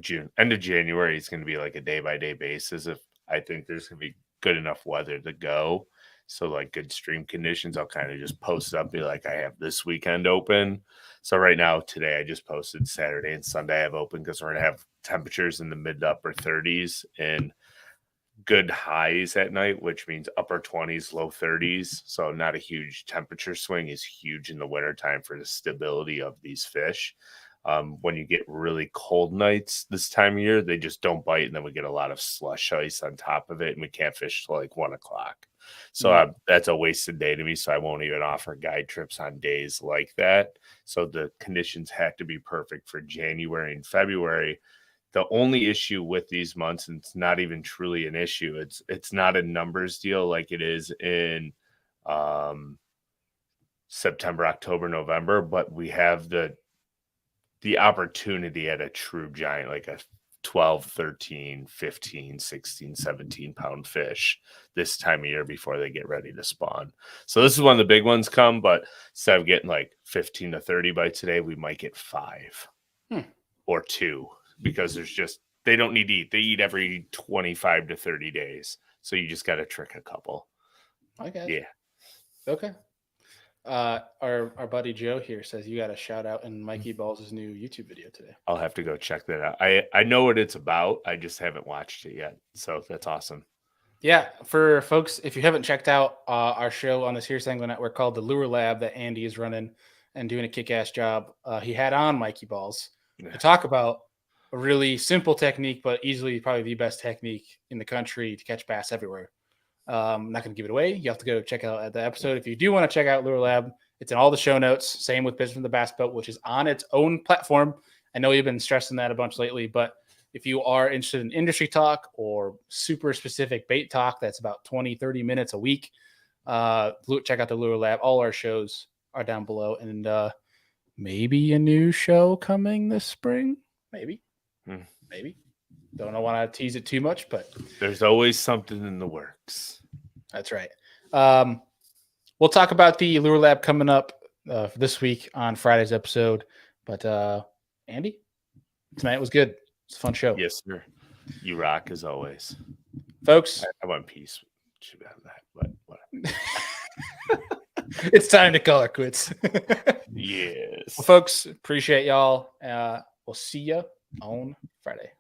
January is going to be like a day-by-day basis. If I think there's going to be good enough weather to go, so like good stream conditions, I'll kind of just post up, be like, I have this weekend open. So right now, today, I just posted Saturday and Sunday I have open, because we're going to have temperatures in the mid to upper 30s in good highs at night, which means upper 20s, low 30s. So not a huge temperature swing is huge in the wintertime for the stability of these fish. When you get really cold nights this time of year, they just don't bite, and then we get a lot of slush ice on top of it, and we can't fish till like 1 o'clock. So that's a wasted day to me. So I won't even offer guide trips on days like that. So the conditions had to be perfect for January and February. The only issue with these months, and it's not even truly an issue, it's not a numbers deal like it is in September, October, November, but we have the opportunity at a true giant, like a 12, 13, 15, 16, 17 pound fish this time of year before they get ready to spawn. So this is when the big ones come, but instead of getting like 15 to 30 bites today, we might get 5 or 2, because they don't need to eat. They eat every 25 to 30 days. So you just got to trick a couple. Okay. Yeah. Okay. Our buddy Joe here says you got a shout out in Mikey Balls' new YouTube video today. I'll have to go check that out. I know what it's about. I just haven't watched it yet. So that's awesome. Yeah, for folks, if you haven't checked out our show on the Serious Angler Network called the Lure Lab that Andy is running and doing a kick-ass job, he had on Mikey Balls to talk about a really simple technique, but easily probably the best technique in the country to catch bass everywhere. I'm not going to give it away. You have to go check out the episode. If you do want to check out Lure Lab, it's in all the show notes. Same with Business from the Bass Boat, which is on its own platform. I know you've been stressing that a bunch lately, but if you are interested in industry talk or super specific bait talk, that's about 20, 30 minutes a week. Check out the Lure Lab. All our shows are down below. And maybe a new show coming this spring. Maybe. Maybe. Don't know why I tease it too much, but there's always something in the works. That's right. We'll talk about the Lure Lab coming up this week on Friday's episode. But Andy, tonight was good. It's a fun show. Yes, sir. You rock as always, folks. I want peace. Should be on that, but whatever. It's time to call it quits. Yes. Well, folks, appreciate y'all. We'll see you on Friday.